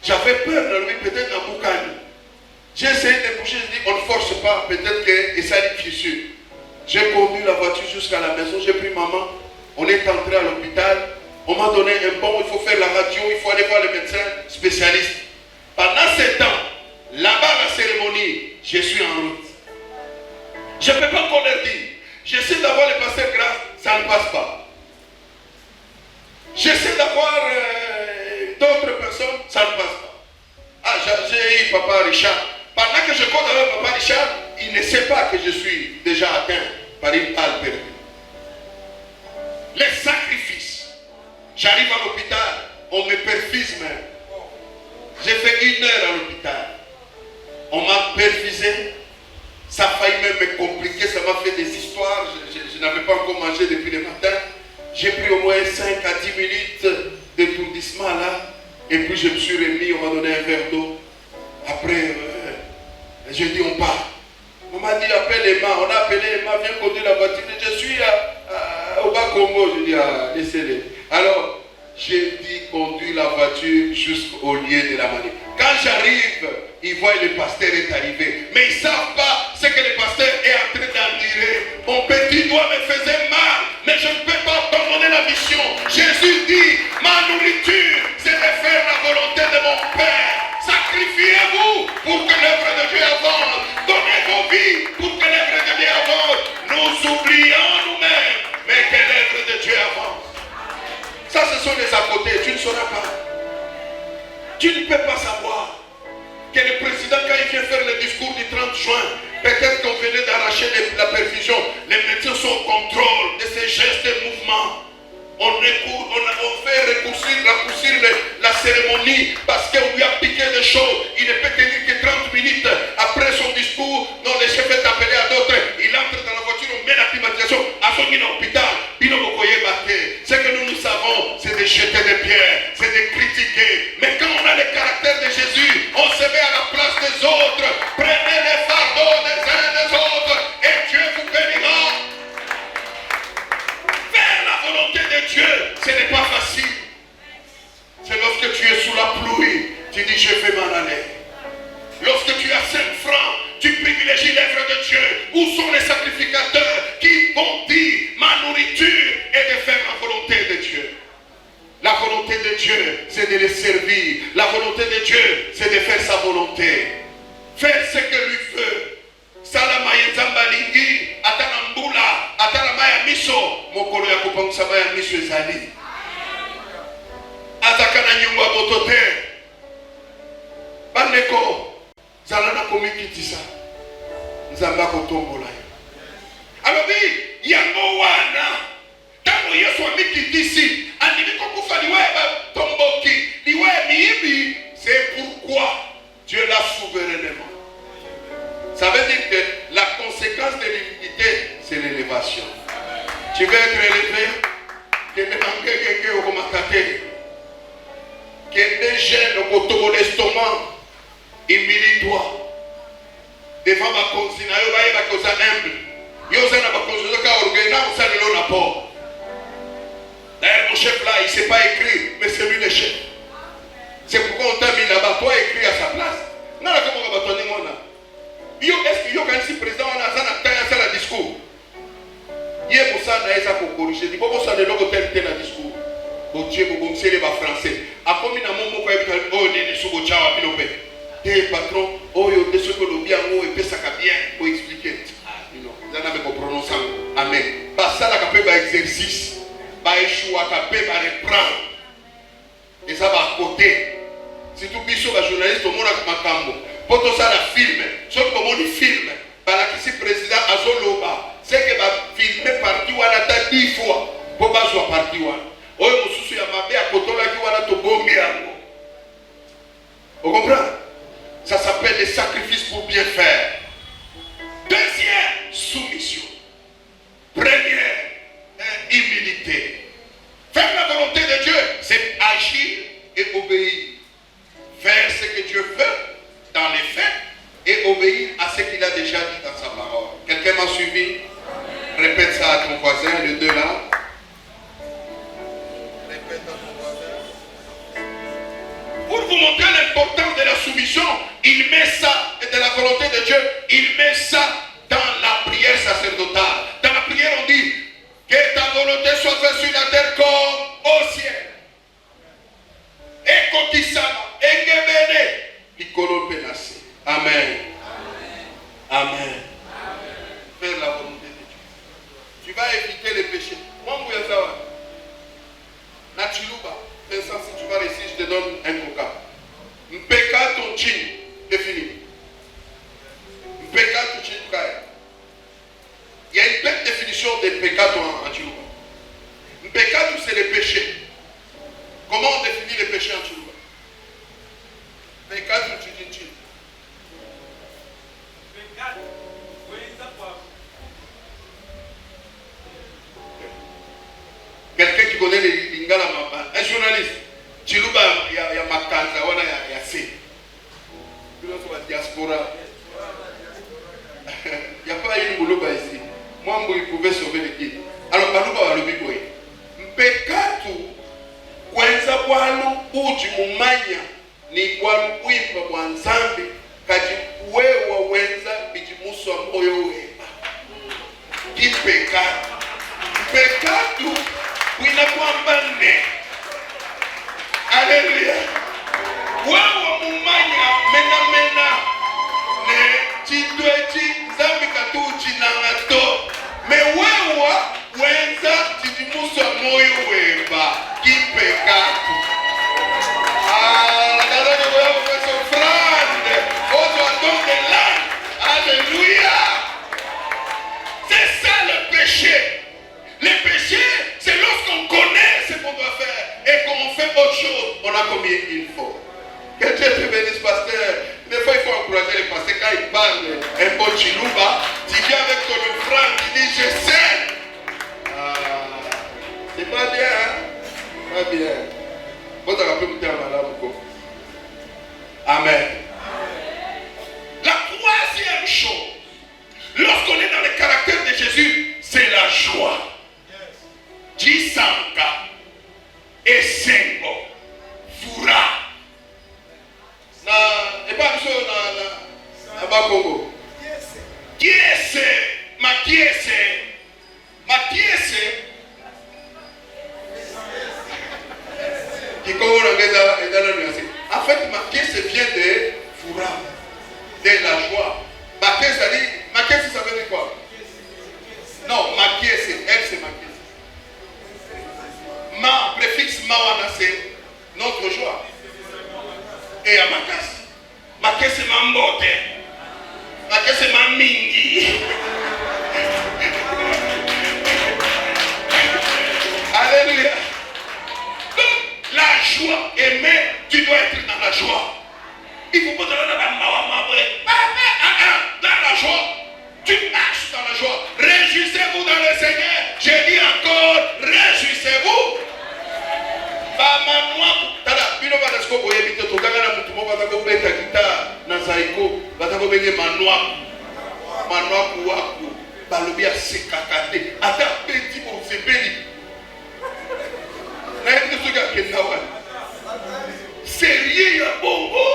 j'avais peur de lui, peut-être dans Boukani. J'ai essayé de bouger, je dis, on ne force pas, peut-être que ça a une fissure. J'ai conduit la voiture jusqu'à la maison, j'ai pris maman, on est entré à l'hôpital, on m'a donné un bon, il faut faire la radio, il faut aller voir le médecin spécialiste. Pendant ce temps, là-bas la cérémonie, je suis en route. Je ne peux pas encore leur dire. J'essaie d'avoir le pasteur grâce, ça ne passe pas. J'essaie d'avoir d'autres personnes, ça ne passe pas. Ah, j'ai eu papa Richard. Pendant que je compte avec papa Richard, il ne sait pas que je suis déjà atteint par une balle perdue. Les sacrifices. J'arrive à l'hôpital, on me perfuse même. J'ai fait 1 heure à l'hôpital. On m'a perfusé. Ça a failli même me compliquer, ça m'a fait des histoires. Je n'avais pas encore mangé depuis le matin. J'ai pris au moins 5 à 10 minutes d'étourdissement là. Et puis je me suis remis, on m'a donné un verre d'eau. Après, j'ai dit on part. On m'a dit appelle Emma. On a appelé Emma, viens conduire la voiture. Je suis au Bas-Congo. Je dis laissez-les. Alors, j'ai dit conduire la voiture jusqu'au lieu de la manif. Quand j'arrive, ils voient le pasteur est arrivé. Mais ils ne savent pas ce que le pasteur est en train d'endurer. Mon petit doigt me faisait mal, mais je ne peux pas abandonner la mission. Jésus dit, ma nourriture, c'est de faire la volonté de mon Père. Sacrifiez-vous pour que l'œuvre de Dieu avance. Donnez vos vies pour que l'œuvre de Dieu avance. Nous oublions nous-mêmes, mais que l'œuvre de Dieu avance. Ça, ce sont les à côté. Tu ne sauras pas. Tu ne peux pas savoir que le président, quand il vient faire le discours du 30 juin, peut-être qu'on venait d'arracher la perfusion. Les médecins sont au contrôle de ces gestes et mouvements. On fait raccourcir la cérémonie parce qu'on lui a piqué des choses. Il ne peut tenir que 30 minutes après son discours. Non, le chef est appelé à d'autres. Il entre dans la voiture, on met la climatisation. À son hôpital, ce que nous savons, c'est de jeter des pierres, c'est de critiquer. Mais quand on a le caractère de Jésus, on se met à la place des autres. Prenez les fardeaux des uns et des autres et Dieu vous bénira. Faire la volonté de Dieu, ce n'est pas facile. C'est lorsque tu es sous la pluie, tu dis je vais m'en aller. Lorsque tu as 5 francs, tu privilégies l'œuvre de Dieu. Où sont les sacrificateurs qui vont dire ma nourriture est de faire la volonté de Dieu? La volonté de Dieu, c'est de le servir. La volonté de Dieu, c'est de faire sa volonté. Faire ce que lui veut. Salama yenzamba lingi, atana mbula, atana maya miso, mokolo ya kopangisa maya miso ezali. Azakana nyumba botote. Bandeko, zalana komikitisa. Nzamba kotombola. Alors oui, yango wana. Tango Yesu amikitisi, andiko kufa liwe tomboki, liwe miibi, c'est pourquoi Dieu l'a souverainement. Ça veut dire que la conséquence de l'humilité, c'est l'élévation. Tu veux être élevé, que des jeunes au l'estomac, humilie-toi. Devant ma consina, il va causer humble. Il y a ma consina qui a organisé un salon à port. D'ailleurs, mon chef là, il ne sait pas écrire, mais c'est lui le chef. C'est pourquoi on t'a mis là-bas, toi écris à sa place. Non, là, comment on va t'en dire là? Est-ce qu'il y a un président qui a fait un discours? Il y a pour ça pour corriger. Il faut que ça ne soit pas un discours. Bon Dieu, bon Dieu, les français. A comme il a mon mot, il est sous le tchao à pilopé. Et patron, oh, il y a ce que l'on bien, oh, et ça bien, pour expliquer. Non, vous en avez qu'on prononce. Amen. Pas ça, la capé, exercice. Pas échouer, capé, reprendre. Et ça va à côté. Si tu es un journaliste, au monde a makambo. Pour tout ça, la film. Sauf que mon film, par la qui président Azoloba, c'est que va filmer parti ou à 10 fois. Pour pas soit parti ou à. Oh, je suis à ma mère à côté là qui va te bomber. Vous comprenez? Ça s'appelle les sacrifices pour bien faire. Deuxième, soumission. Première, humilité. Faire la volonté de Dieu, c'est agir et obéir. Faire ce que Dieu veut dans les faits et obéir à ce qu'il a déjà dit dans sa parole. Quelqu'un m'a suivi? Répète ça à ton voisin, le deux là. Répète à ton voisin. Pour vous montrer l'importance de la soumission, il met ça, et de la volonté de Dieu, il met ça dans la prière sacerdotale. Dans la prière, on dit que ta volonté soit faite sur la terre comme au ciel. Et kotisama, et gebene, pikolo penase. Amen. Amen. Faire la volonté de Dieu. Tu vas éviter les péchés. Moi, je vais Nachiluba, pensant si tu vas réussir, je te donne un coca. Mpeka ton chin, c'est fini. Mpeka ton chin, il y a une belle définition de peccato en Chiluba. Peccato, c'est le péché. Comment on définit le péché en Chiluba? Peccato, tu dis. Quelqu'un qui connaît les lingala, un journaliste. Chiluba, il y a Makanza, il y a C. Il y a diaspora. Il n'y a pas une boulot ici. Moi, il pouvait sauver les guides. Alors, Balouba va le biboyer. Mpekatu, kwenza bwalo, uji mumanya, ni bwalo uimpa bwanzambi, kaji uwewa wenza, bijimusu wa moyo weba. Kipekatu. Mpekatu, wina kwambane. Alléluia. Wewa mumanya, mena, ne chitwechi, zambi katuchi na ngato. Me wewa wenza chijimusa moyo weba kipekatu. Nadhani wewe umesofrande. Ozo atonde land. Alléluia. C'est ça le péché. Le péché, c'est lorsqu'on connaît ce qu'on doit faire et qu'on fait autre chose. On a combien il faut. Que Dieu te bénisse, pasteur. Des fois, il faut encourager les pasteurs. Quand ils parlent un peu chilouba, tu viens avec ton offrande, tu dis je sais. C'est pas bien, hein? Pas bien. Vous avez appris goûter à malade beaucoup. Amen. La troisième chose, lorsqu'on est dans le caractère de Jésus, c'est la joie. Jisanga et Sengo, Fura. Et pas ça na Bakongo. Kiese, ma kiese. En fait, ma kiese vient de Fura, de la joie. Ma kiese, ça veut dire quoi? Non, ma kiese, elle c'est ma kiese. Ma, préfixe mawana, c'est notre joie. Et à ma caisse c'est ma mbote, ma caisse c'est ma mingi. Alléluia. Donc la joie, aimer, tu dois être dans la joie. Il faut pas te donner dans la joie. Tu marches dans la joie. Réjouissez-vous dans le Seigneur. J'ai dit encore, réjouissez-vous. Bino batasko boye bito tokanga na mutu moko batako beta guitare na zaiko batako benge manwaku waku balobi asekakate ata petit pour sebeli na yebi to ga kenda wa sérieux ya bongo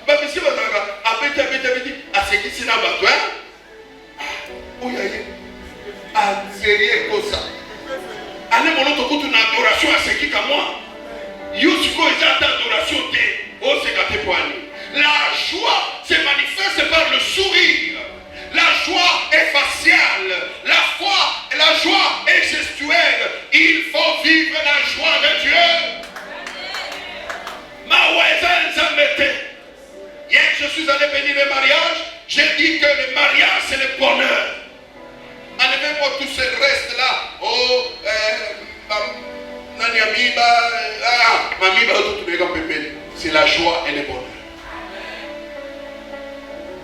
ba bisi bataka abeti asekisi na bato oya ye sérieux kosa allez mon autre coup na adoration à ce qui comme moi. Yusuko est adoration de la joie se manifeste par le sourire. La joie est faciale. La joie est gestuelle. Il faut vivre la joie de Dieu. suis allé bénir le mariage, j'ai dit que le mariage c'est le bonheur. Enlevez-moi tout ce reste-là. Oh, c'est la joie et le bonheur.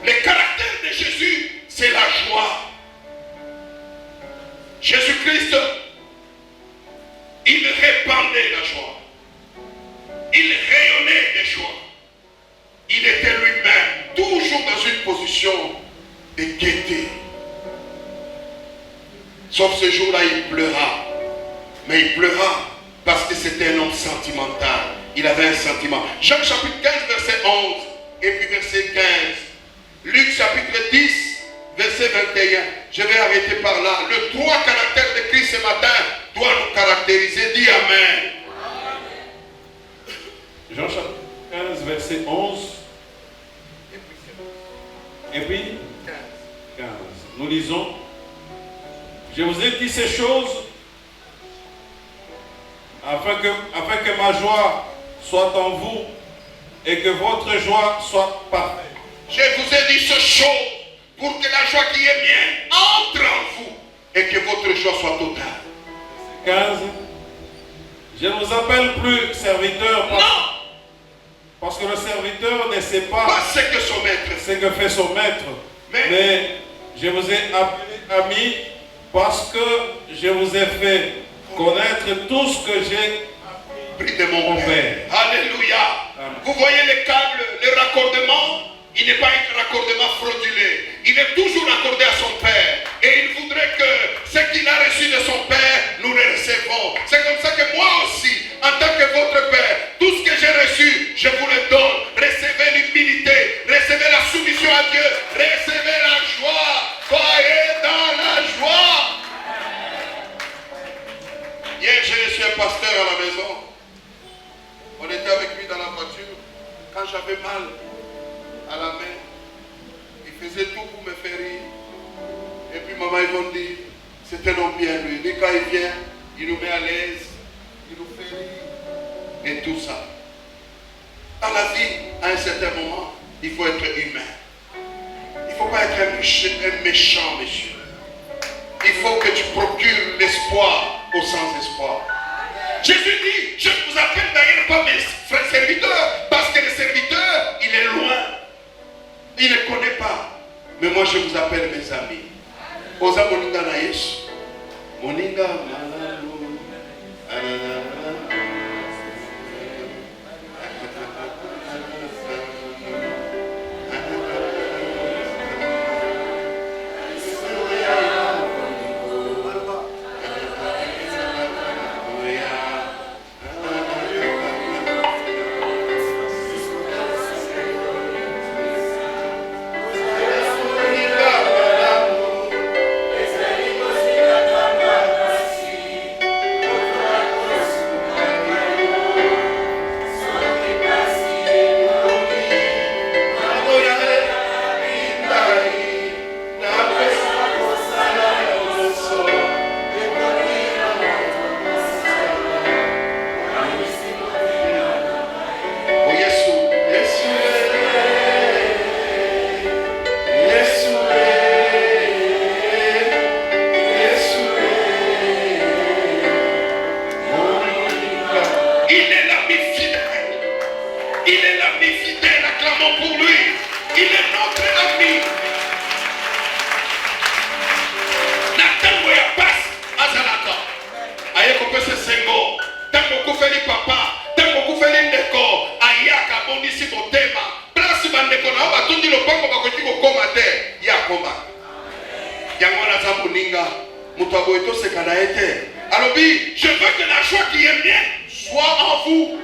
Le caractère de Jésus, c'est la joie. Jésus-Christ, il répandait la joie. Il rayonnait de joie. Il était lui-même toujours dans une position de gaieté. Sauf ce jour-là, il pleura. Mais il pleura parce que c'était un homme sentimental. Il avait un sentiment. Jean chapitre 15, verset 11 et puis verset 15. Luc chapitre 10, verset 21. Je vais arrêter par là. Le trois caractères de Christ ce matin doit nous caractériser. Dis Amen. Jean chapitre 15, verset 11. Et puis 15. Nous lisons. Je vous ai dit ces choses afin que ma joie soit en vous et que votre joie soit parfaite. Je vous ai dit ces choses pour que la joie qui est mienne entre en vous et que votre joie soit totale. 15. Je ne vous appelle plus serviteur parce que le serviteur ne sait pas ce que son maître ce que fait son maître. Mais je vous ai appelé ami parce que je vous ai fait connaître tout ce que j'ai appris de mon Père. Alléluia. Amen. Vous voyez les câbles, le raccordement, il n'est pas un raccordement frauduleux. Il est toujours accordé à son Père. Et il voudrait que ce qu'il a reçu de son Père, nous le recevons. C'est comme ça que moi aussi, en tant que votre Père, tout ce que j'ai reçu, je vous le donne. Recevez l'humilité, recevez la soumission à Dieu, recevez la joie. Soyez dans la joie. Hier, j'ai reçu un pasteur à la maison. On était avec lui dans la voiture. Quand j'avais mal à la main, il faisait tout pour me faire rire. Et puis maman, ils vont dire, c'est un homme bien lui. Dès quand il vient, il nous met à l'aise, il nous fait rire. Et tout ça. Dans la vie, à un certain moment, il faut être humain. Il ne faut pas être un méchant, monsieur. Il faut que tu procures l'espoir au sans-espoir. Jésus dit, je ne vous appelle d'ailleurs pas mes frères serviteurs, parce que le serviteur, il est loin. Il ne connaît pas. Mais moi, je vous appelle mes amis. Oza moninga na Yesu. Moninga malalu. Alors, je veux que la joie qui est mienne soit en vous.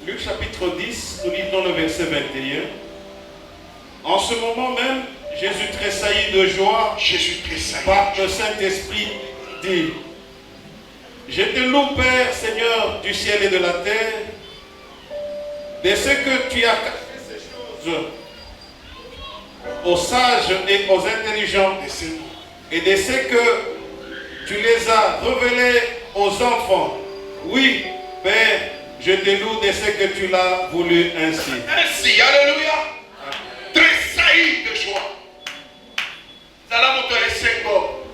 Luc chapitre 10, nous lisons le verset 21. En ce moment même, Jésus tressaillit de joie par le Saint-Esprit dit: Je te loue, Père, Seigneur du ciel et de la terre, de ce que tu as caché ces choses aux sages et aux intelligents, et de ce que tu les as révélés aux enfants. Oui, Père, je te loue de ce que tu l'as voulu ainsi. Ainsi, alléluia. Tressaillir de joie. Zalamoto esengo.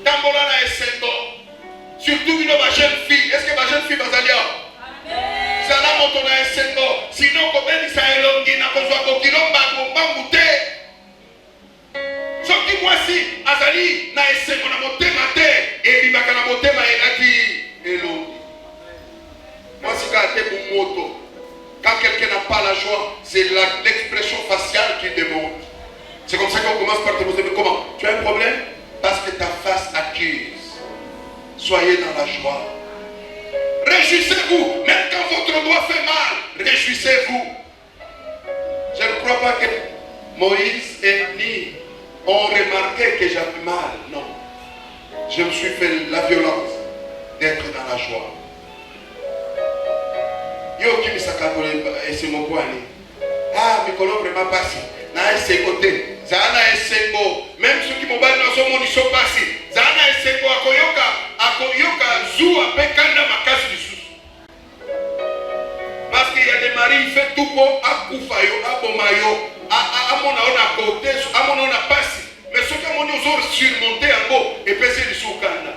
Tambola na esengo. Surtout une jeune fille. Est-ce que ma jeune fille va aller? Zalamoto na esengo. Sinon, comme elle s'est élongée, n'a pas besoin de kilomba, bomba, soki mwasi azali na esengo na motema te ebimaka na motema elaki elongi. Mwasi ka te moto. Quand quelqu'un n'a pas la joie, c'est l'expression faciale qui démontre. C'est comme ça qu'on commence par te poser, mais comment? Tu as un problème? Parce que ta face accuse. Soyez dans la joie. Réjouissez-vous, même quand votre doigt fait mal, réjouissez-vous. Je ne crois pas que Moïse et Ni ont remarqué que j'avais mal. Non. Je me suis fait la violence d'être dans la joie. Yo qui me sakakole esengo kwani. Ah, mikolo vraiment passé. Na esekote. Zana esengo. Même ceux qui mobile na so moni so passé. Zana esengo akoyoka zua pekanda makasi lisusu. Parce qu'il y a des maris, il fait tout pour akufa yo, abomayo, amona ona côté, amona ona passé. Mais ceux qui ont surmonté en haut et pesé du soukanda.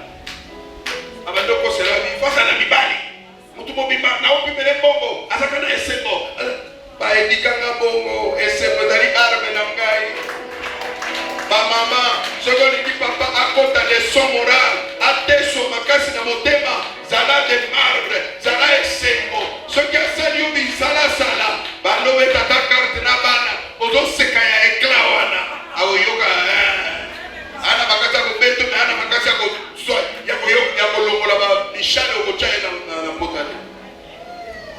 Abandoko c'est la vie. Face à la bibali. Mutumo bimba na opimele bongo. Asakana esengo. Ba edikanga bongo. Esengo dali arme na ngai. Ba mama. Seconde dit papa akota les sons morales. Ateso makasi na motema. Zala de marbre. Zala esengo. Ce qui a sali ubi zala sala. Ba lowe tata carte na bana. Ozo seka ya eklawana. Aoyoka. Ana makasa ko beto me ana makasa ko so ya ko longola ba bishale ko chai na potale.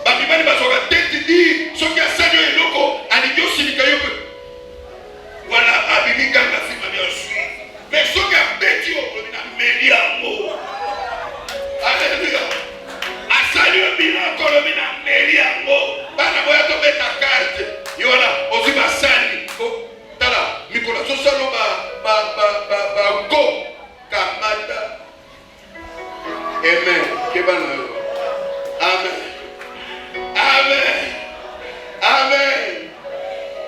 Ba bimani ba so ka tete di so ki asanyo eloko ani dio silika yoko. Wala abimi kanga sima bia sui. Mais so ka beti o ko na media mo. Alléluia. Asanyo bina ko lo bina media mo. Bana boya to beta carte. Yona oziba sani ko tala mikola so salo ba go kamata. Amen. Amen. Amen. Amen.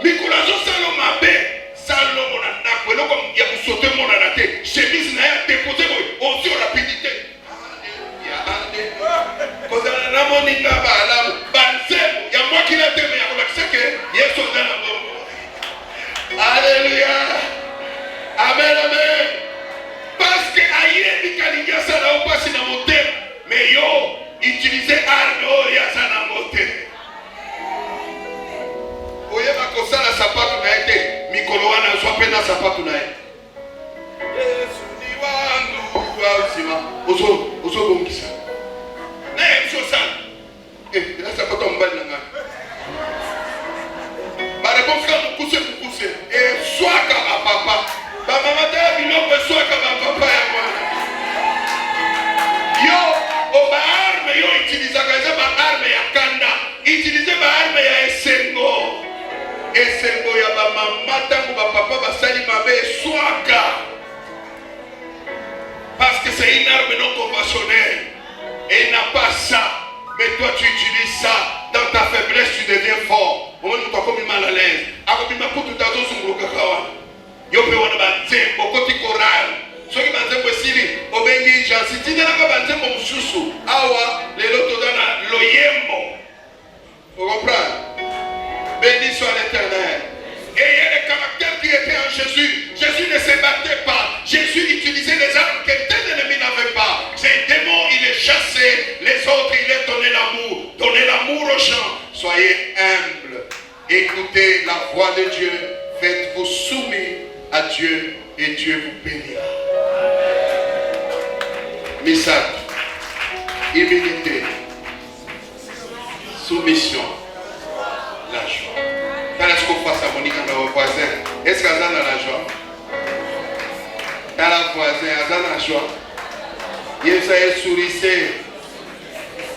Mikola so salo mabe salo mona nakwe loko ya kusote mona na te chemise na ya déposer boy aussi en rapidité. Alléluia. Koza na moninga ba alamu banzemo ya moi qui la teme ya ko lakiseke Yesu ndana bongo. Alléluia. Amen, amen. Parce que aïe bikalinga sana opasi na motema. Mais yo utiliser arme o ya sana motema. Oye bakosala sapatu na ete mikolo wana so pena sapatu na ete. Yesu ni wangu wa uzima. Ozo bongisa. Na emso sana. La sapatu mbali na ngani. Bare bonfika mukuse. Et soit comme papa. Ba mama ta biloko soit comme papa ya mwana. Yo o ba arme yo utiliser ba arme ya kanda. Utiliser ba arme ya esengo. Esengo ya ba mama tangu ba papa ba sali mabe swaka. Parce que c'est une arme non conventionnelle. Et n'a pas ça. Mais toi tu utilises ça. Dans ta faiblesse tu deviens fort. Au moment où tu as comme mal à l'aise. Ako bima kutu tazo zunguruka kawa. Yope wana banzembo koti koral. Soki banzembo esili obengi jansi tinela ka banzembo mususu. Awa lelo todana loyembo. Vous comprenez? Béni soit l'Éternel. Et il y a des caractères qui étaient en Jésus. Jésus ne se battait pas. Jésus utilisait les armes que tel ennemi n'avait pas. Ces démons, il les chassait. Les autres, il les donnait l'amour. Donnez l'amour aux gens. Soyez humbles. Écoutez la voix de Dieu. Faites-vous soumis à Dieu et Dieu vous bénira. Message. Humilité. Soumission. La joie. Est-ce qu'on face à Monique dans le voisin? Est-ce qu'elle a la joie? Dans la voisin, elle a la joie. Il y a ça sourire.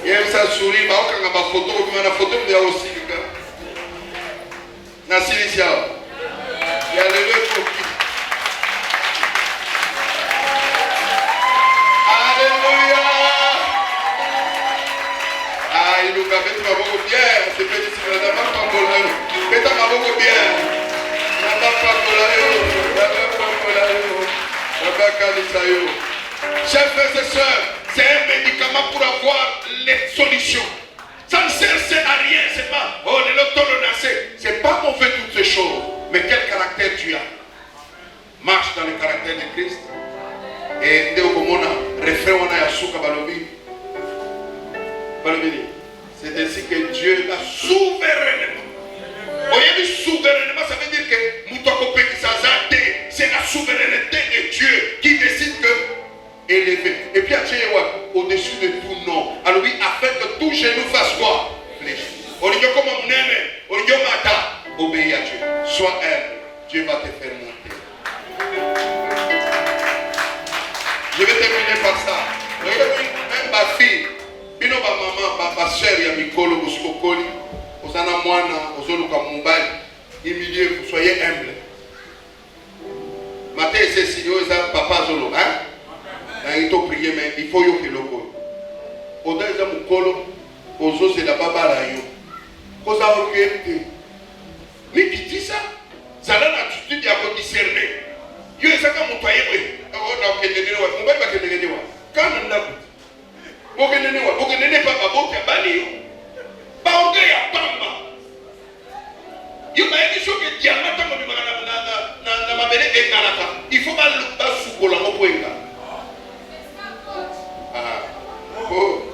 Il y a ça sourire. Bah on a ma photo, on a la photo de aussi. Nasilicia. Il y a le lieu pour qui? Chers frères et sœurs, c'est un médicament pour avoir les solutions. Ça ne sert à rien, c'est pas, oh, les l'autoronacé. C'est pas mauvais toutes ces choses, mais quel caractère tu as? Marche dans le caractère de Christ. Et dès au moment refrain on a Yasuka Balobi. C'est ainsi que Dieu l'a souverainement. Voyez, souverainement, ça veut dire que c'est la souveraineté de Dieu qui décide que élever. Et puis au-dessus de tout nom. Alors oui, afin que tout genou fasse quoi? Obéis à Dieu. Sois humble. Dieu va te faire monter. Je vais terminer par ça. Regardez, même ma fille, une ma maman, ma soeur, il y a Mikolo, Muskokoli, Osana Moana, Ozoluka Mumbai, humiliez, vous soyez humble. Matin, c'est si papa Zolo, hein? Il faut prier, mais il faut que le go. Oda est un Mukolo, Ozo, c'est la baba rayo. Cosa orgueil. Mais qui dit ça? Ça a l'attitude à discerner. Yo ezaka moto ayebwe ona okendene wa mobali bakendene wa kana ndaku bokendene pa babote bali yo ba onge ya pamba yo ba yebi soke diamata mo na mabele ekalaka il faut ba sukola mo poenga oh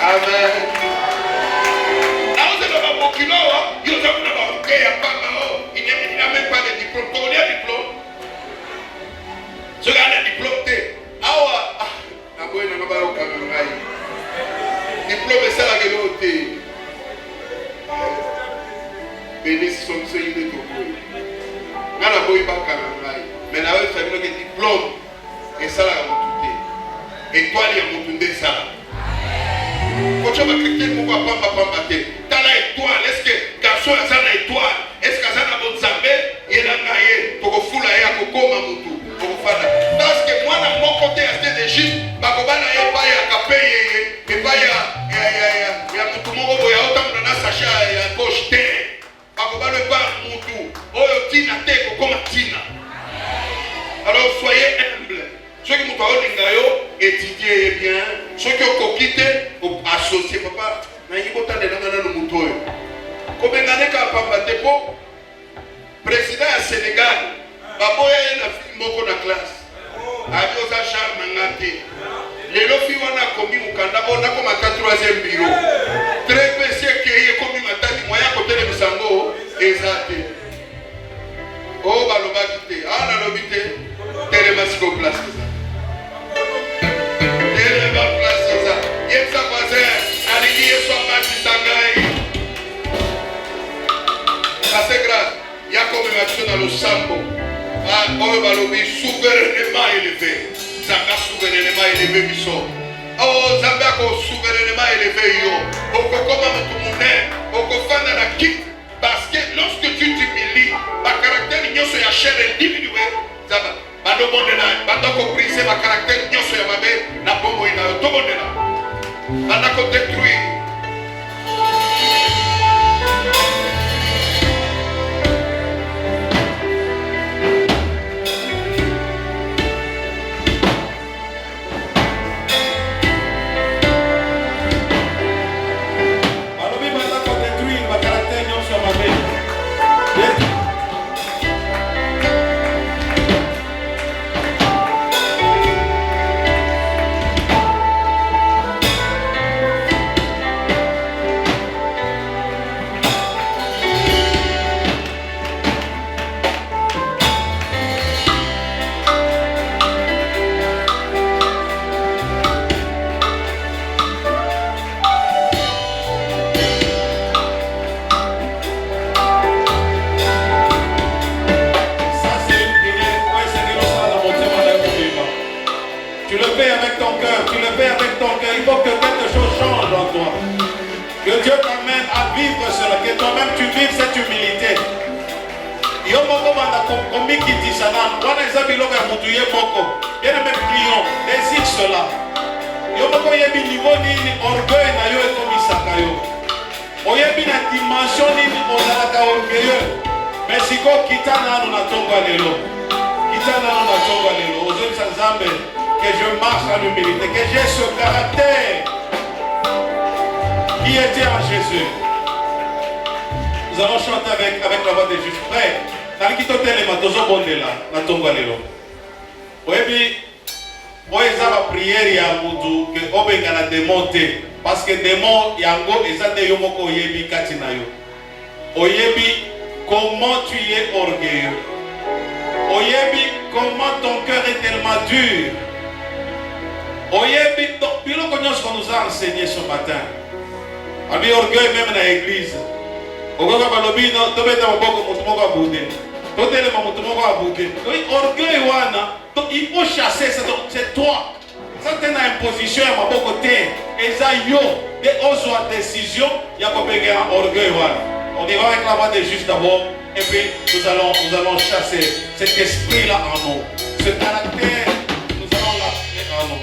amen. Il n'a même pas de diplôme. Tu connais un diplôme? Ce gars a un diplôme. Diplôme, c'est ça la gueule. Bénis son Seigneur de Tokoy. Nana boy pas karangai. Mais là, il faut que diplôme. Et ça la monté. Étoile, il y a monté ça. Quand tu vas cliquer pour pas t'as la étoile. Est-ce que garçon a ça la étoile? Est-ce que ça a bon zambé? Il a naïe pour que foule aille à Kokoma Moutou. Parce que moi, dans mon côté, c'est d'Égypte, Bakobana est pas à Kapé, et pas à Moutou Moro, il y a autant de Sacha et à gauche terre. Bakobana est pas Moutou. Oh, Tina Teko, comme Tina. Alors soyez humbles. Ceux qui m'ont étudié bien, ceux qui ont quitté, associé, papa, n'a pas autant de gens dans le mouton. Comme un année quand papa Tepo, président du Sénégal, Baboya est la fille de la classe. Adiosa Charles Mangate. Les filles on a commis au Canada, on a comme un 3e bureau. Très précieux qui est commis maintenant, du moyen côté de Misango, exacté. Oh, Baloba quitté. Ah, la lobité, Télémasco place. Yemsa voisin, alignez son match Sangai. Ça c'est grave. Il y a comme une action dans le sambo. Ah, on va le souverainement élevé. Zanga souverainement élevé, Bissot. Oh, Zanga souverainement élevé, yo. Oko comment tout le monde, oko fan dans la kick. Parce que lorsque tu t'humilies, ma caractère ignorant sur la chair individuelle, ça va. Bando bondela, bando ko brise ma caractère ignorant sur la mabe, na bombo ina to bondela. Bando ko détruire. Que Dieu t'amène à vivre cela, que toi-même tu vives cette humilité. Yo moko manda komi kiti sana, wana ezabi loka mutuye moko. Yene même client, désire cela. Yo moko yebi niveau nini orgueil na yo ekomisaka yo. Oyebi na dimension nini ozalaka orgueilleux. Mais siko kita nanu na tongo lelo. Kita nanu na tongo lelo. Ozobisa Nzambe que je marche dans l'humilité, que j'ai ce caractère qui était en Jésus. Nous allons chanter avec la voix de Jésus. Frère, dans le kito telema tozo bondela na tongo lelo. Oyebi oeza ba prière ya mutu que obenga na démonter parce que démon yango eza de yo moko oyebi kati na yo. Oyebi comment tu es orgueilleux. Oyebi comment ton cœur est tellement dur. Oyebi donc biloko nyonso qu'on nous a enseigné ce matin. Abi orgueil même dans l'église. Okoka balobi no tobeta maboko mutu moko abude. Totelema mutu moko abude. Oui, orgueil wana, donc il faut chasser ça, donc c'est toi. Ça c'est une imposition à maboko te. Eza yo de ozwa décision ya kopega orgueil wana. On y va avec la voix de juste d'abord et puis nous allons chasser cet esprit là en nous. Ce caractère, nous allons l'appeler en nous.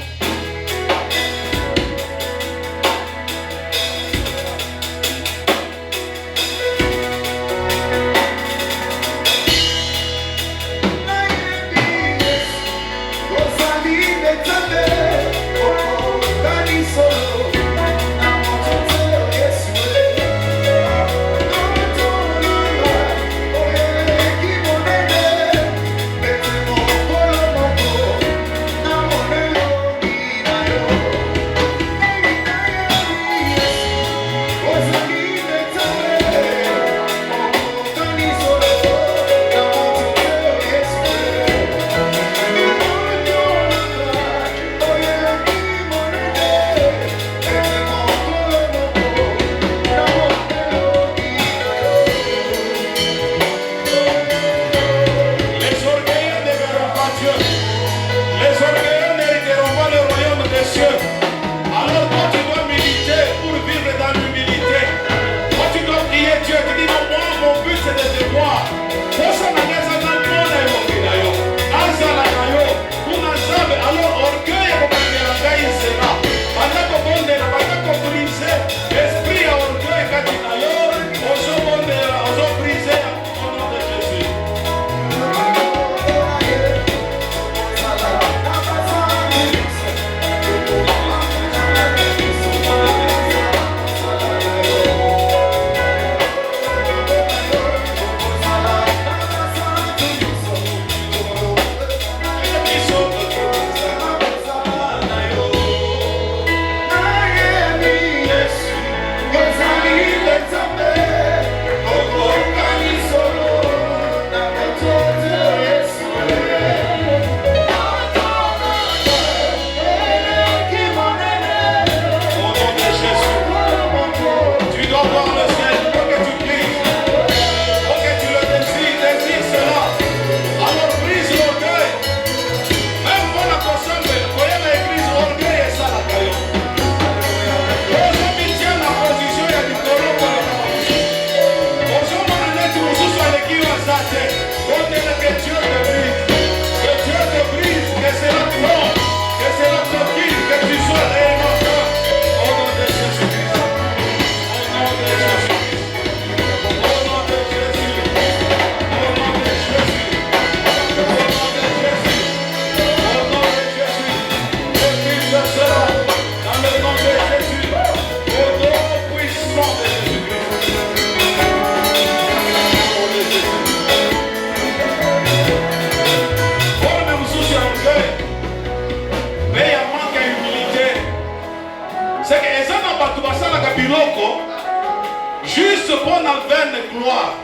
Juste pour la vaine gloire.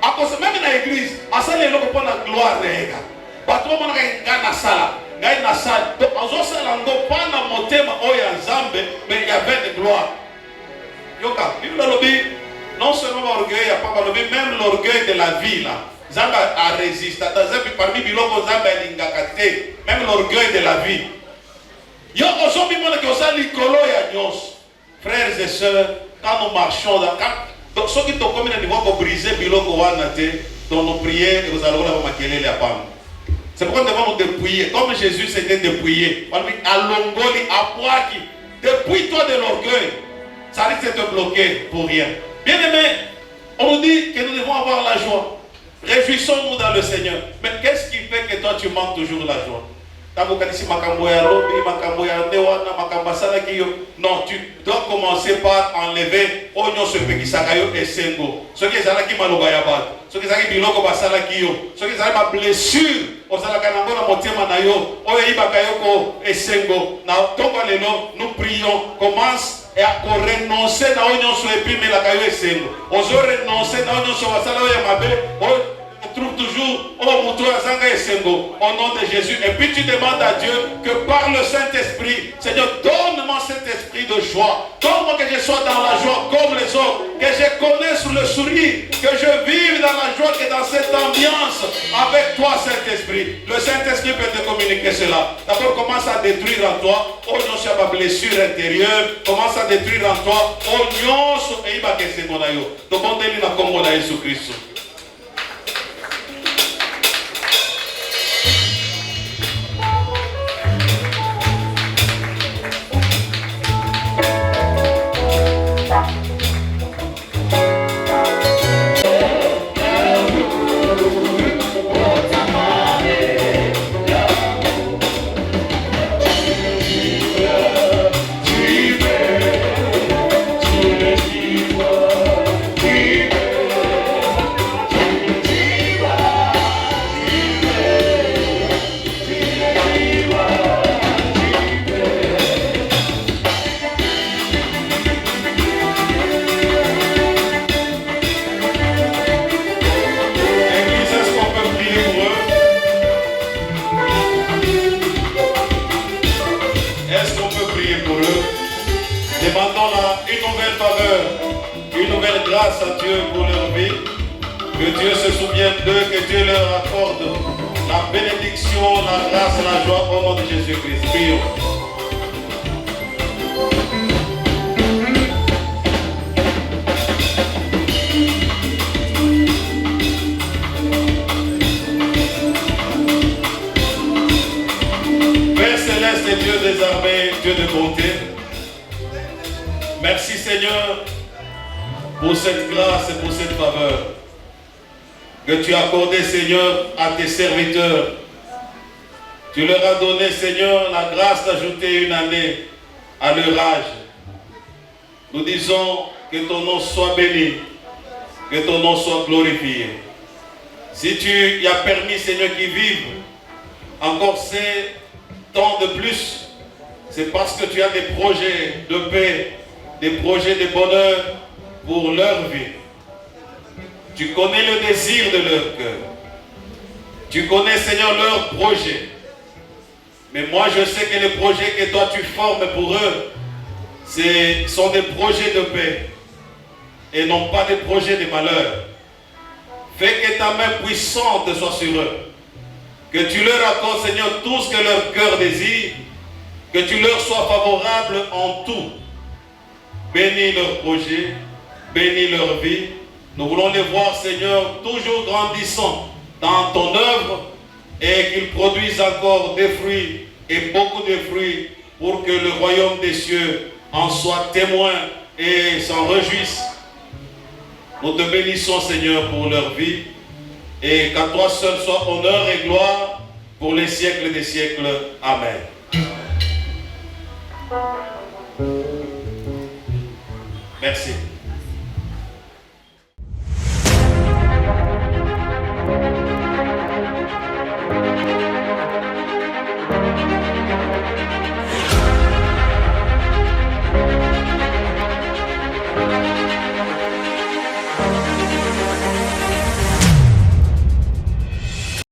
À cause même dans l'église, à ça les gens pour la gloire rega. Parce que on a gagné sala, gagné na sala. Donc en ce sala on pas na motema oya Nzambe, mais il y avait de gloire. Yoka, il le lobby non seulement l'orgueil, il y a pas lobby même l'orgueil de la vie là. Nzambe a résisté. Parmi biloko Nzambe lingakate, même l'orgueil de la vie. Yo aujourd'hui mon que ça likolo ya nyos. Frères et sœurs, quand nous marchons dans donc ceux qui sont comme niveau pour briser biloko wanate dans nos prières nous allons la makelele à pam. C'est pourquoi nous devons nous dépouiller comme Jésus s'était dépouillé. À longoli à poaki. Dépouille-toi de l'orgueil. Ça risque de te bloquer pour rien. Bien-aimés, on nous dit que nous devons avoir la joie. Réjouissons-nous dans le Seigneur. Mais qu'est-ce qui fait que toi tu manques toujours la joie? Non, tu dois commencer par enlever oignon ce qui sakayo et sengo. Ce qui est là qui malobayabat. Ce qui est là qui biloko basala kiyo. Ce qui est là ma blessure. Osala kanango na motema na yo. Oyo ibakayoko et sengo. Na tomba lelo, nous prions. Commence à renoncer na oignon so epi mais la kayo et sengo. Ozo renoncer na oignon so basala oyo mabe. Trouve toujours au nom de Jésus. Et puis tu demandes à Dieu que par le Saint-Esprit, Seigneur, donne-moi cet esprit de joie. Donne-moi que je sois dans la joie comme les autres, que je connaisse le sourire, que je vive dans la joie et dans cette ambiance avec toi, Saint-Esprit. Le Saint-Esprit peut te communiquer cela. D'abord, commence à détruire en toi, oignon sur ma blessure intérieure, commence à détruire en toi, oignon sur Eibake Semonayo. Demandez-lui la combo de Jésus-Christ. Grâce à Dieu pour leur vie, que Dieu se souvienne d'eux, que Dieu leur accorde la bénédiction, la grâce et la joie au nom de Jésus-Christ. Prions. Père céleste et Dieu des armées, Dieu de bonté, merci Seigneur pour cette grâce et pour cette faveur que tu as accordée, Seigneur, à tes serviteurs. Tu leur as donné, Seigneur, la grâce d'ajouter une année à leur âge. Nous disons que ton nom soit béni, que ton nom soit glorifié. Si tu y as permis, Seigneur, qu'ils vivent encore ces temps de plus, c'est parce que tu as des projets de paix, des projets de bonheur pour leur vie. Tu connais le désir de leur cœur. Tu connais, Seigneur, leurs projets. Mais moi, je sais que les projets que toi tu formes pour eux, sont des projets de paix et non pas des projets de malheur. Fais que ta main puissante soit sur eux. Que tu leur accordes, Seigneur, tout ce que leur cœur désire. Que tu leur sois favorable en tout. Bénis leurs projets. Bénis leur vie. Nous voulons les voir, Seigneur, toujours grandissant dans ton œuvre et qu'ils produisent encore des fruits et beaucoup de fruits pour que le royaume des cieux en soit témoin et s'en réjouisse. Nous te bénissons, Seigneur, pour leur vie et qu'à toi seul soit honneur et gloire pour les siècles des siècles. Amen. Merci.